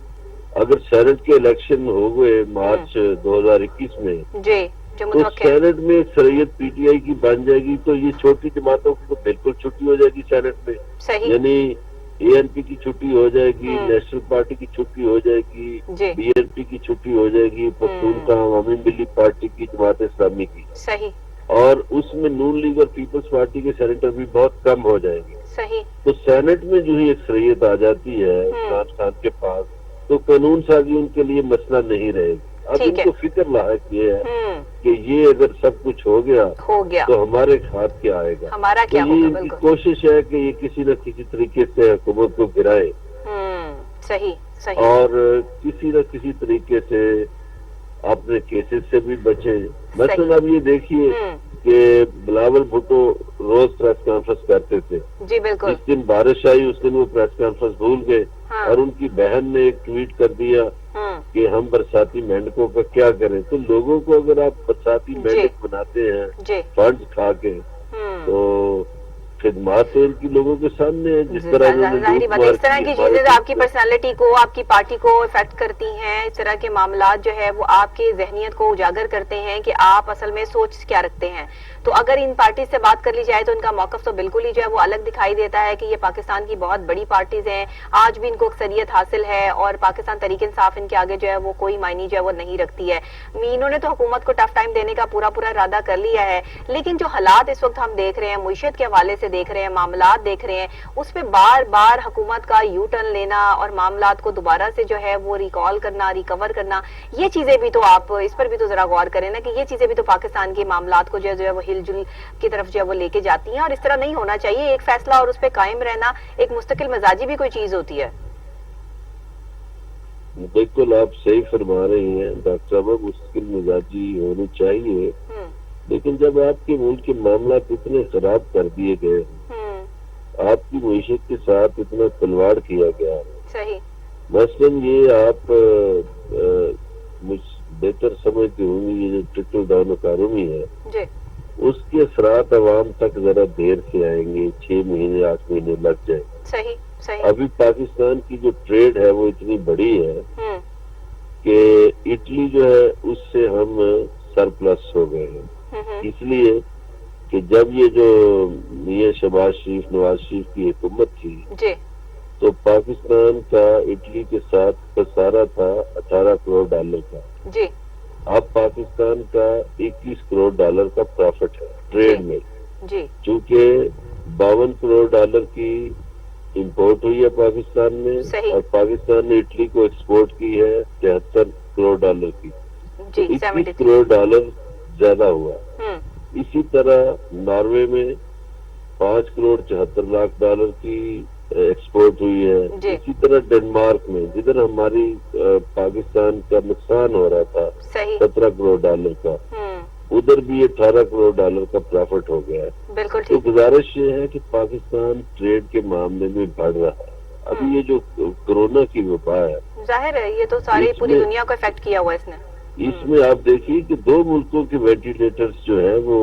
اگر سینٹ کے الیکشن ہو گئے مارچ 2021 میں جی جو تو متوقع ہے. سینٹ میں اکثریت پی ٹی آئی کی بن جائے گی، تو یہ چھوٹی جماعتوں کی تو بالکل چھٹی ہو جائے گی سینٹ میں. صحیح. یعنی اے این پی کی چھٹی ہو جائے گی، نیشنل پارٹی کی چھٹی ہو جائے گی، جی بی این پی کی چھٹی ہو جائے گی، پختونخوا عوامی ملی پارٹی کی، جماعت اسلامی کی، صحیح. اور اس میں نون لیگ اور پیپلز پارٹی کے سینیٹر بھی بہت کم ہو جائیں گے. صحیح. تو سینٹ میں جو ہی اکثریت آ جاتی ہے عمران خان کے پاس تو قانون سازی ان کے لیے مسئلہ نہیں رہے گی. اب ٹھیک ان ہے کو فکر لاحق یہ ہے ہوں کہ یہ اگر سب کچھ ہو گیا تو ہمارے ہاتھ کیا آئے گا. ہمارا تو کیا یہ ہوگا. ان کی بالکل کوشش ہے کہ یہ کسی نہ کسی طریقے سے حکومت کو گرائے صحیح صحیح اور کسی نہ کسی طریقے سے اپنے کیسز سے بھی بچے. مثلا اب یہ دیکھیے کہ بلاول بھٹو روز پریس کانفرنس کرتے تھے. جی بالکل جس دن بارش آئی اس دن وہ پریس کانفرنس بھول گئے اور ان کی بہن نے ایک ٹویٹ کر دیا کہ ہم برساتی مینڈکوں کا کیا کریں. تو لوگوں کو اگر آپ برساتی مینڈک بناتے ہیں جی فنڈ کھا کے تو خدمات تو ان کی لوگوں کے سامنے ہے. جس طرح انہوں نے ظاہری لوٹ بات مار اس طرح کی چیزیں تو آپ کی پرسنالٹی کو آپ کی پارٹی کو افیکٹ کرتی ہیں. اس طرح کے معاملات جو ہے وہ آپ کی ذہنیت کو اجاگر کرتے ہیں کہ آپ اصل میں سوچ کیا رکھتے ہیں. تو اگر ان پارٹی سے بات کر لی جائے تو ان کا موقف تو بالکل ہی جو ہے وہ الگ دکھائی دیتا ہے کہ یہ پاکستان کی بہت بڑی پارٹیز ہیں, آج بھی ان کو اکثریت حاصل ہے اور پاکستان تحریک انصاف ان کے آگے جو ہے وہ کوئی معنی جو ہے وہ نہیں رکھتی ہے. انہوں نے تو حکومت کو ٹف ٹائم دینے کا پورا ارادہ کر لیا ہے, لیکن جو حالات اس وقت ہم دیکھ رہے ہیں, معیشت کے حوالے سے دیکھ رہے ہیں, معاملات دیکھ رہے ہیں, اس پہ بار بار حکومت کا یو ٹرن لینا اور معاملات کو دوبارہ سے جو ہے وہ ریکال کرنا, ریکور کرنا, یہ چیزیں بھی تو آپ اس پر بھی تو ذرا غور کریں نا کہ یہ چیزیں بھی تو پاکستان کے معاملات کو جو ہے وہ ہل جل کی طرف جو ہے وہ لے کے جاتی ہیں, اور اس طرح نہیں ہونا چاہیے. ایک فیصلہ اور اس پہ قائم رہنا ایک مستقل مزاجی بھی کوئی چیز ہوتی ہے. بالکل آپ صحیح فرما رہی ہیں ڈاکٹر صاحب, مستقل مزاجی ہونی چاہیے, لیکن جب آپ کے ملک کے معاملات اتنے خراب کر دیے گئے, آپ کی معیشت کے ساتھ اتنا کھلواڑ کیا گیا, صحیح مثلاً یہ آپ مجھ بہتر سمجھتے ہوں گے یہ جو ٹرکل ڈاؤن اکانومی ہے جی اس کے اثرات عوام تک ذرا دیر سے آئیں گے, 6 مہینے 8 مہینے لگ جائیں. صحیح صحیح ابھی پاکستان کی جو ٹریڈ ہے وہ اتنی بڑی ہے کہ اٹلی جو ہے اس سے ہم سرپلس ہو گئے ہیں, اس لیے کہ جب یہ جو میاں شہباز شریف نواز شریف کی حکومت تھی جی تو پاکستان کا اٹلی کے ساتھ خسارہ تھا 18 کروڑ ڈالر کا. جی اب پاکستان کا 21 کروڑ ڈالر کا پروفٹ ہے ٹریڈ میں, جی چونکہ 52 کروڑ ڈالر کی امپورٹ ہوئی ہے پاکستان میں صحیح. اور پاکستان نے اٹلی کو ایکسپورٹ کی ہے 73 کروڑ ڈالر کی, تو جی 21 کروڑ ڈالر زیادہ ہوا. اسی طرح ناروے میں 5 کروڑ 74 لاکھ ڈالر کی ایکسپورٹ ہوئی ہے. جی. اسی طرح ڈنمارک میں جدھر ہماری پاکستان کا نقصان ہو رہا تھا صحیح 17 کروڑ ڈالر کا, ادھر بھی 18 کروڑ ڈالر کا پروفٹ ہو گیا ہے. بالکل تو ٹھیک. گزارش یہ ہے کہ پاکستان ٹریڈ کے معاملے میں بڑھ رہا ہے. ابھی یہ جو کورونا کی وبا ہے ظاہر ہے یہ تو ساری پوری دنیا کو افیکٹ کیا ہوا اس نے. اس میں آپ دیکھیے کہ 2 ملکوں کے وینٹیلیٹرز جو ہیں وہ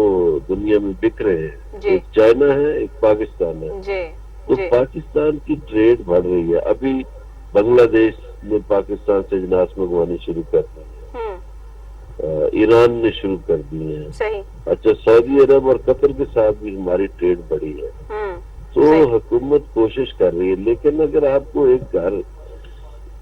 دنیا میں بک رہے ہیں, جی. ایک چائنا ہے ایک پاکستان ہے. جی تو جی پاکستان کی ٹریڈ بڑھ رہی ہے. ابھی بنگلہ دیش نے پاکستان سے اجناس منگوانی شروع کر دی ہے, ایران نے شروع کر دی ہے. صحیح. اچھا سعودی عرب اور قطر کے ساتھ بھی ہماری ٹریڈ بڑھی ہے. تو حکومت کوشش کر رہی ہے, لیکن اگر آپ کو ایک گھر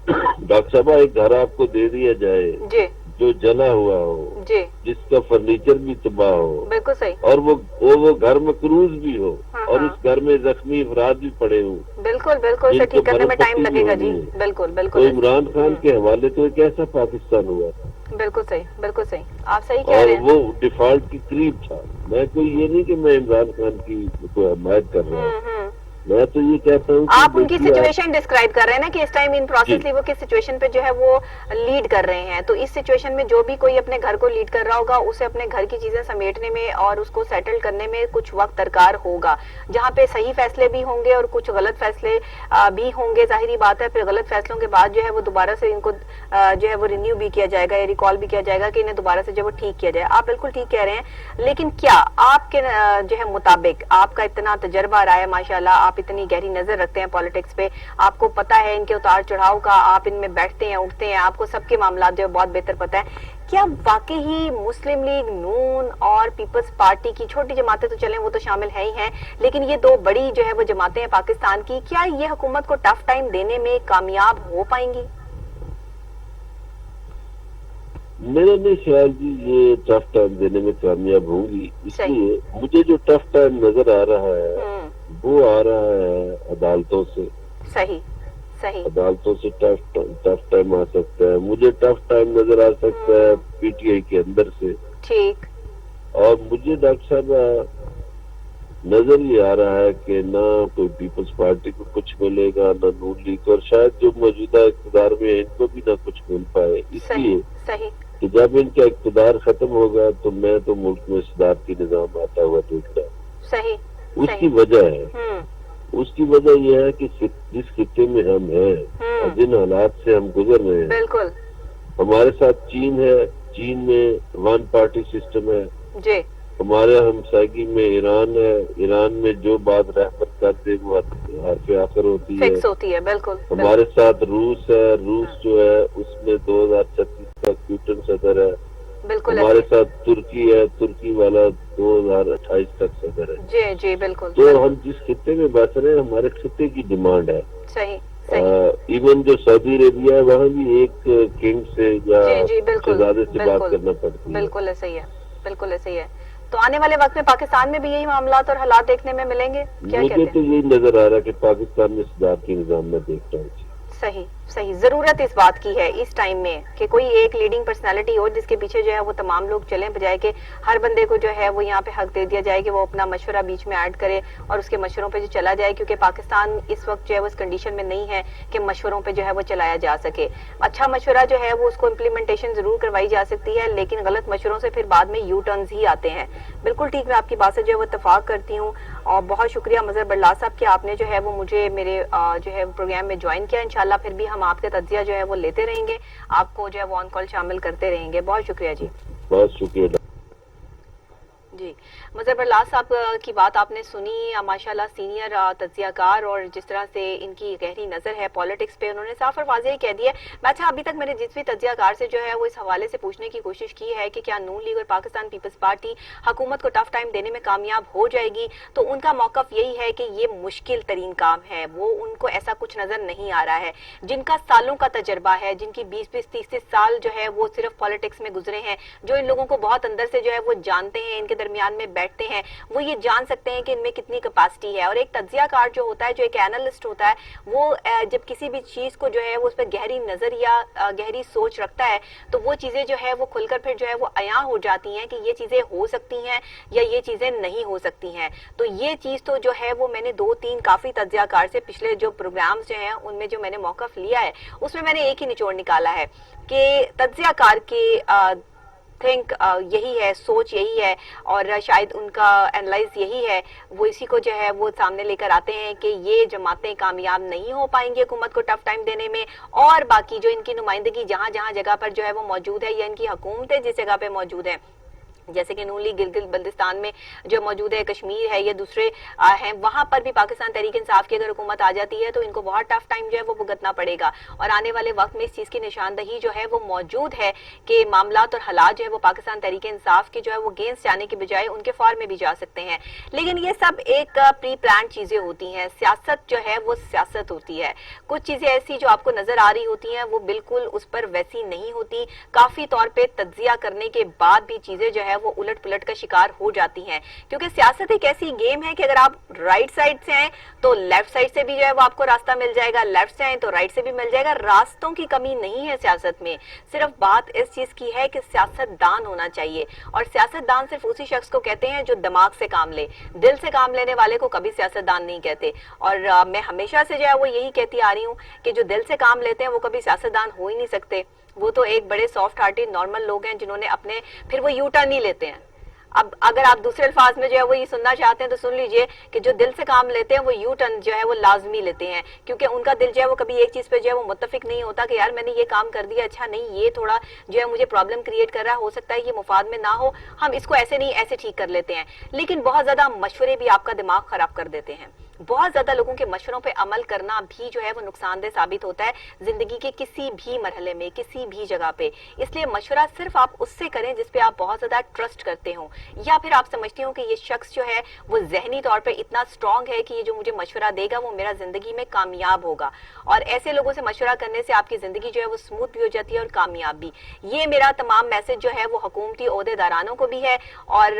ڈاکٹر صاحبہ ایک گھر آپ کو دے دیا جائے جی جو جلا ہوا ہو, جی جس کا فرنیچر بھی تباہ ہو بالکل صحیح. اور وہ گھر مقروض بھی ہو اور اس گھر میں زخمی افراد بھی پڑے ہوں, بالکل بالکل اسے ٹھیک کرنے میں ٹائم لگے گا. جی بالکل تو بالکل عمران خان کے حوالے تو ایک ایسا پاکستان ہوا بالکل صحیح بالکل صحیح. آپ صحیح کہہ اور رہے ہیں. وہ ڈیفالٹ کی قریب تھا. میں کوئی یہ نہیں کہ میں عمران خان کی کوئی حمایت کر رہا ہوں, میں تو یہ کہتا ہوں آپ ان کی سچویشن ڈسکرائب کر رہے ہیں نا کہ اس ٹائم ان پروسیسلی وہ کس سچویشن پہ جو ہے وہ لیڈ کر رہے ہیں. تو اس سچویشن میں جو بھی کوئی اپنے گھر کو لیڈ کر رہا ہوگا اسے اپنے گھر کی چیزیں سمیٹنے میں اور اس کو سیٹل کرنے میں کچھ وقت درکار ہوگا, جہاں پہ صحیح فیصلے بھی ہوں گے اور کچھ غلط فیصلے بھی ہوں گے. ظاہری بات ہے پھر غلط فیصلوں کے بعد جو ہے وہ دوبارہ سے ان کو جو ہے وہ رینیو بھی کیا جائے گا یا ریکال بھی کیا جائے گا کہ انہیں دوبارہ سے جو وہ ٹھیک کیا جائے. آپ بالکل ٹھیک کہہ رہے ہیں, لیکن کیا آپ کے جو ہے مطابق آپ کا اتنا تجربہ رہا ہے ماشاءاللہ, آپ اتنی گہری نظر رکھتے ہیں پالیٹکس پہ, آپ کو پتا ہے ان کے اتار چڑھاؤ کا, آپ ان میں بیٹھتے ہیں اٹھتے ہیں, آپ کو سب کے معاملات جو ہے بہت بہتر پتا ہے. کیا واقعی مسلم لیگ نون اور پیپلز پارٹی کی چھوٹی جماعتیں تو چلیں وہ تو شامل ہے ہی ہیں, لیکن یہ 2 بڑی جو ہے وہ جماعتیں ہیں پاکستان کی, کیا یہ حکومت کو ٹف ٹائم دینے میں کامیاب ہو پائیں گی؟ میرا نہیں خیال جی یہ ٹف ٹائم دینے میں کامیاب ہوں گی. اس لیے مجھے جو ٹف ٹائم نظر آ رہا ہے وہ آ رہا ہے عدالتوں سے. صحیح صحیح عدالتوں سے ٹف ٹائم آ سکتا ہے. مجھے ٹف ٹائم نظر آ سکتا ہے پی ٹی آئی کے اندر سے. ٹھیک. اور مجھے ڈاکٹر صاحب نظر یہ آ رہا ہے کہ نہ کوئی پیپلز پارٹی کو کچھ ملے گا نہ نون لیگ, اور شاید جو موجودہ اقتدار میں ان کو بھی نہ کچھ مل پائے, اس لیے صحیح کہ جب ان کا اقتدار ختم ہوگا تو میں تو ملک میں صدارتی نظام آتا ہوا دیکھ رہا ہوں. صحیح. اس کی وجہ ہے, ہوں اس کی وجہ یہ ہے کہ جس خطے میں ہم ہیں اور جن حالات سے ہم گزر رہے ہیں, بالکل ہمارے ساتھ چین ہے, چین میں ون پارٹی سسٹم ہے. جی. ہمارے ہمسائیگی میں ایران ہے, ایران میں جو بات رحمت کر دے وہ حرف آخر ہوتی ہے. فکس ہوتی ہے. بالکل. ہمارے ساتھ روس ہے, روس جو ہے اس میں 2036 تک پیوٹن صدر ہے. بالکل. ہمارے ساتھ ترکی ہے, ترکی والا 2028 تک صدر ہے. جی جی بالکل. تو ہم جس خطے میں بس رہے ہیں ہمارے خطے کی ڈیمانڈ ہے. صحیح. ایون جو سعودی عربیہ ہے وہاں بھی ایک کنگ سے یا شہزادے سے بات کرنا پڑتی ہے. بالکل ایسا ہی ہے. بالکل ایسا ہی ہے. تو آنے والے وقت میں پاکستان میں بھی یہی معاملات اور حالات دیکھنے میں ملیں گے, کیا کہتے مجھے ہیں؟ تو یہی نظر آ رہا ہے کہ پاکستان میں صدارتی نظام میں دیکھتا ہوں. صحیح صحیح. ضرورت اس بات کی ہے اس ٹائم میں کہ کوئی ایک لیڈنگ پرسنالٹی ہو جس کے پیچھے جو ہے وہ تمام لوگ چلیں, بجائے کہ ہر بندے کو جو ہے وہ یہاں پہ حق دے دیا جائے کہ وہ اپنا مشورہ بیچ میں ایڈ کرے اور اس کے مشوروں پہ جو چلا جائے, کیونکہ پاکستان اس وقت جو ہے وہ اس کنڈیشن میں نہیں ہے کہ مشوروں پہ جو ہے وہ چلایا جا سکے. اچھا مشورہ جو ہے وہ اس کو امپلیمنٹیشن ضرور کروائی جا سکتی ہے, لیکن غلط مشوروں سے پھر بعد میں یو ٹرنز ہی آتے ہیں. بالکل ٹھیک, میں آپ کی بات سے جو ہے وہ اتفاق کرتی ہوں. اور بہت شکریہ مظہر بڑلا صاحب کہ آپ نے جو ہے وہ مجھے میرے جو ہے پروگرام میں جوائن کیا. انشاءاللہ پھر بھی ہم آپ کے تجزیہ جو ہے وہ لیتے رہیں گے, آپ کو جو ہے وہ آن کال شامل کرتے رہیں گے. بہت شکریہ جی. بہت شکریہ. جی مظہر بڑلا صاحب کی بات آپ نے سنی, ماشاءاللہ سینئر تجزیہ کار, اور جس طرح سے ان کی گہری نظر ہے پالیٹکس پہ, انہوں نے صاف اور واضح کہہ دیا. اچھا ابھی تک میں نے جس بھی تجزیہ کار سے جو ہے وہ اس حوالے سے پوچھنے کی کوشش کی ہے کہ کیا نون لیگ اور پاکستان پیپلز پارٹی حکومت کو ٹف ٹائم دینے میں کامیاب ہو جائے گی, تو ان کا موقف یہی ہے کہ یہ مشکل ترین کام ہے. وہ ان کو ایسا کچھ نظر نہیں آ رہا ہے. جن کا سالوں کا تجربہ ہے, جن کی 20-30 سال جو ہے وہ صرف پالیٹکس میں گزرے ہیں, جو ان لوگوں کو بہت اندر سے جو ہے وہ جانتے ہیں, ان کے درمیان میں بیٹھتے ہیں, وہ یہ جان سکتے ہیں کہ ان میں کتنی کیپیسٹی ہے. اور ایک تجزیہ کار جو ہوتا ہے, جو ایک اینالسٹ ہوتا ہے, وہ جب کسی بھی چیز کو جو ہے وہ اس پہ گہری نظر یا گہری سوچ رکھتا ہے تو وہ چیزیں جو ہے وہ کھل کر پھر جو ہے وہ عیاں ہو جاتی ہیں کہ یہ چیزیں ہو سکتی ہیں یا یہ چیزیں نہیں ہو سکتی ہیں. تو یہ چیز تو جو ہے وہ میں نے 2-3 کافی تجزیہ کار سے پچھلے جو پروگرامز جو ہیں ان میں جو میں نے موقف لیا ہے اس میں نے ایک ہی نچوڑ نکالا ہے کہ تجزیہ کار کے تھنک یہی ہے, سوچ یہی ہے, اور شاید ان کا اینالائز یہی ہے. وہ اسی کو جو ہے وہ سامنے لے کر آتے ہیں کہ یہ جماعتیں کامیاب نہیں ہو پائیں گی حکومت کو ٹف ٹائم دینے میں, اور باقی جو ان کی نمائندگی جہاں جہاں جگہ پر جو ہے وہ موجود ہے, یا ان کی حکومتیں جس جگہ پہ موجود ہیں, جیسے کہ نون لیگ گلگت بلتستان میں جو موجود ہے, کشمیر ہے, یا دوسرے ہیں, وہاں پر بھی پاکستان تحریک انصاف کی اگر حکومت آ جاتی ہے تو ان کو بہت ٹف ٹائم جو ہے وہ بھگتنا پڑے گا. اور آنے والے وقت میں اس چیز کی نشاندہی جو ہے وہ موجود ہے کہ معاملات اور حالات جو ہے وہ پاکستان تحریک انصاف کے جو ہے وہ گینسٹ جانے کی بجائے ان کے فار میں بھی جا سکتے ہیں. لیکن یہ سب ایک پری پلانڈ چیزیں ہوتی ہیں. سیاست جو ہے وہ سیاست ہوتی ہے. کچھ چیزیں ایسی جو آپ کو نظر آ رہی ہوتی ہیں وہ بالکل اس پر ویسی نہیں ہوتی. کافی طور پہ تجزیہ کرنے کے بعد بھی چیزیں جو ہے وہ الٹ پلٹ کا شکار ہو جاتی ہیں, کیونکہ سیاست ایک ایسی گیم ہے کہ اگر آپ رائٹ سائڈ سے ہیں تو لیفٹ سائڈ سے بھی جو ہے وہ آپ کو راستہ مل جائے گا, لیفٹ سے ہیں تو رائٹ سے بھی مل جائے گا. راستوں کی کمی نہیں ہے سیاست میں, صرف بات اس چیز کی ہے کہ سیاست دان ہونا چاہیے. اور سیاست دان صرف اسی شخص کو کہتے ہیں جو دماغ سے کام لے, دل سے کام لینے والے کو کبھی سیاست دان نہیں کہتے. اور میں ہمیشہ سے جو ہے وہ یہی کہتی آ رہی ہوں کہ جو دل سے کام لیتے ہیں وہ کبھی سیاست دان ہو ہی نہیں سکتے. وہ تو ایک بڑے سافٹ ہارٹڈ نارمل لوگ ہیں جنہوں نے اپنے پھر وہ یو ٹرن نہیں لیتے ہیں. اب اگر آپ دوسرے الفاظ میں جو ہے وہ یہ سننا چاہتے ہیں تو سن لیجئے کہ جو دل سے کام لیتے ہیں وہ یو ٹرن جو ہے وہ لازمی لیتے ہیں, کیونکہ ان کا دل جو ہے وہ کبھی ایک چیز پہ جو ہے وہ متفق نہیں ہوتا کہ یار میں نے یہ کام کر دیا, اچھا نہیں یہ تھوڑا جو ہے مجھے پرابلم کریٹ کر رہا ہے, ہو سکتا ہے یہ مفاد میں نہ ہو, ہم اس کو ایسے نہیں ایسے ٹھیک کر لیتے ہیں. لیکن بہت زیادہ مشورے بھی آپ کا دماغ خراب کر دیتے ہیں. بہت زیادہ لوگوں کے مشوروں پہ عمل کرنا بھی جو ہے وہ نقصان دہ ثابت ہوتا ہے زندگی کے کسی بھی مرحلے میں, کسی بھی جگہ پہ. اس لیے مشورہ صرف آپ اس سے کریں جس پہ آپ بہت زیادہ ٹرسٹ کرتے ہوں, یا پھر آپ سمجھتے ہوں کہ یہ شخص جو ہے وہ ذہنی طور پہ اتنا سٹرونگ ہے کہ یہ جو مجھے مشورہ دے گا وہ میرا زندگی میں کامیاب ہوگا. اور ایسے لوگوں سے مشورہ کرنے سے آپ کی زندگی جو ہے وہ سموتھ بھی ہو جاتی ہے اور کامیاب بھی. یہ میرا تمام میسج جو ہے وہ حکومتی عہدے دارانوں کو بھی ہے اور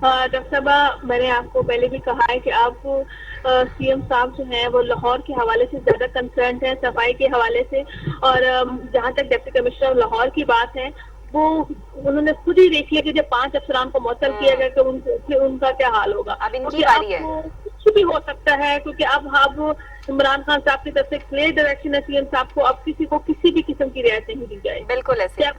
ڈاکٹر صاحبہ میں نے آپ کو پہلے بھی کہا ہے کہ آپ سی ایم صاحب جو ہیں وہ لاہور کے حوالے سے زیادہ کنسرنڈ ہیں صفائی کے حوالے سے، اور جہاں تک ڈپٹی کمشنر لاہور کی بات ہے وہ انہوں نے خود ہی دیکھ لیا کہ جب 5 افسران کو معطل کیا گیا تو ان کا کیا حال ہوگا. اب ان کی باری ہے. کچھ بھی ہو سکتا ہے کیونکہ اب عمران خان صاحب کی طرف سے کلیئر ڈائریکشن ہے سی ایم صاحب کو اب کسی کو کسی بھی قسم کی رعایت نہیں دی جائے. بالکل ایسے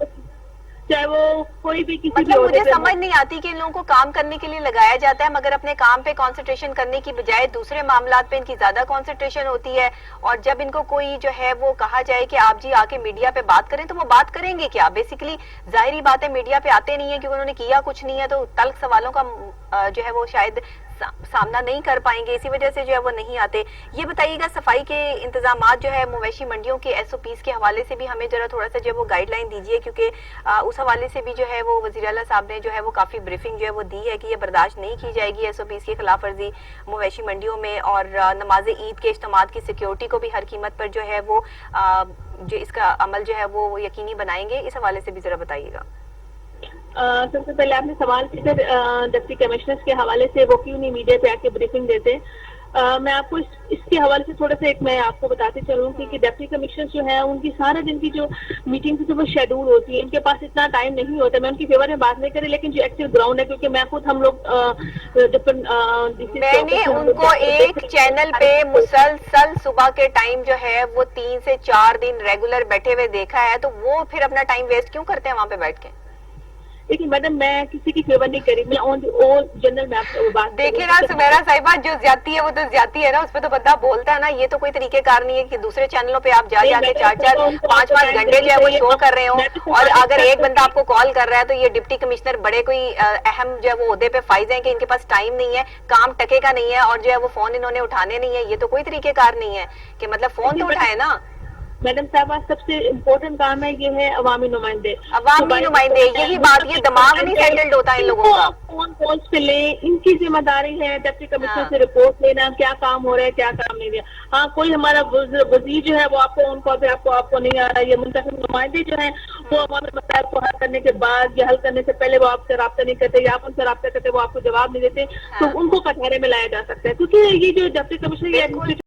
چاہے وہ کوئی بھی کسی مطلب مجھے سمجھ نہیں آتی کہ ان لوگوں کو کام کرنے کے لیے لگایا جاتا ہے مگر اپنے کام پہ کانسنٹریشن کرنے کی بجائے دوسرے معاملات پہ ان کی زیادہ کانسنٹریشن ہوتی ہے. اور جب ان کو کوئی جو ہے وہ کہا جائے کہ آپ جی آ کے میڈیا پہ بات کریں تو وہ بات کریں گے کیا؟ بیسیکلی ظاہری بات ہے میڈیا پہ آتے نہیں ہیں کیونکہ انہوں نے کیا کچھ نہیں ہے تو تلخ سوالوں کا جو ہے وہ شاید سامنا نہیں کر پائیں گے، اسی وجہ سے جو ہے وہ نہیں آتے. یہ بتائیے گا صفائی کے انتظامات جو ہے مویشی منڈیوں کے ایس او پیز کے حوالے سے بھی ہمیں ذرا تھوڑا سا جو ہے وہ گائیڈ لائن دیجیے، کیونکہ اس حوالے سے بھی جو ہے وہ وزیر اعلیٰ صاحب نے جو ہے وہ کافی بریفنگ جو ہے وہ دی ہے کہ یہ برداشت نہیں کی جائے گی ایس او پیز کی خلاف ورزی مویشی منڈیوں میں، اور نماز عید کے اجتماعات کی سیکیورٹی کو بھی ہر قیمت پر جو ہے وہ جو اس کا عمل جو ہے وہ یقینی بنائیں گے. اس حوالے سے بھی ذرا بتائیے گا. سب سے پہلے آپ نے سوال کیا ڈپٹی کمشنرز کے حوالے سے وہ کیوں نہیں میڈیا پہ آ کے بریفنگ دیتے. میں آپ کو اس کے حوالے سے تھوڑا سا ایک میں آپ کو بتاتے چلوں کہ ڈپٹی کمشنرز جو ہیں ان کی سارے دن کی جو میٹنگ جو وہ شیڈول ہوتی ہے ان کے پاس اتنا ٹائم نہیں ہوتا. میں ان کی فیور میں بات نہیں کری لیکن جو ایکٹیو گراؤنڈ ہے کیونکہ میں خود ہم لوگ میں نے ان کو ایک چینل پہ مسلسل صبح کے ٹائم جو ہے وہ 3 سے 4 دن ریگولر بیٹھے ہوئے دیکھا ہے، تو وہ پھر اپنا ٹائم ویسٹ کیوں کرتے ہیں وہاں پہ بیٹھ کے؟ لیکن میڈم میں کسی کی فیور نہیں کری، میں آن دی آل جنرل میں آپ کو بات دیکھیں نا سمیرا صاحبہ، جو زیادتی ہے وہ تو زیادتی ہے نا، اس پہ تو بندہ بولتا ہے نا. یہ تو کوئی طریقہ کار نہیں ہے کہ دوسرے چینلوں پہ آپ جا کے 4-5 گھنٹے جو ہے وہ شو کر رہے ہوں، اور اگر ایک بندہ آپ کو کال کر رہا ہے تو یہ ڈپٹی کمشنر بڑے کوئی اہم جو ہے وہ عہدے پہ فائز ہیں کہ ان کے پاس ٹائم نہیں ہے، کام ٹکے کا نہیں ہے، اور جو ہے وہ فون انہوں نے اٹھانے نہیں ہے. یہ تو کوئی طریقہ کار نہیں ہے کہ مطلب فون تو اٹھائے نا. میڈم صاحبہ سب سے امپورٹنٹ کام ہے یہ ہے عوامی نمائندے. عوامی نمائندے یہی بات، یہ دماغ نہیں سیٹلڈ ہوتا ان لوگوں کا. فون کالز پہ لیں، ان کی ذمہ داری ہے ڈپٹی کمشنر سے رپورٹ لینا کیا کام ہو رہا ہے کیا کام نہیں دیا. ہاں کوئی ہمارا وزیر جو ہے وہ آپ کو ان کو آپ کو نہیں آ رہا ہے، یہ منتخب نمائندے جو ہیں وہ عوامی مسائل کو حل کرنے کے بعد یا حل کرنے سے پہلے وہ آپ سے رابطہ نہیں کرتے یا آپ ان سے رابطہ کرتے وہ آپ کو جواب نہیں دیتے، تو ان کو کٹہرے میں لایا جا سکتا ہے. کیونکہ یہ جو ڈپٹی کمشنر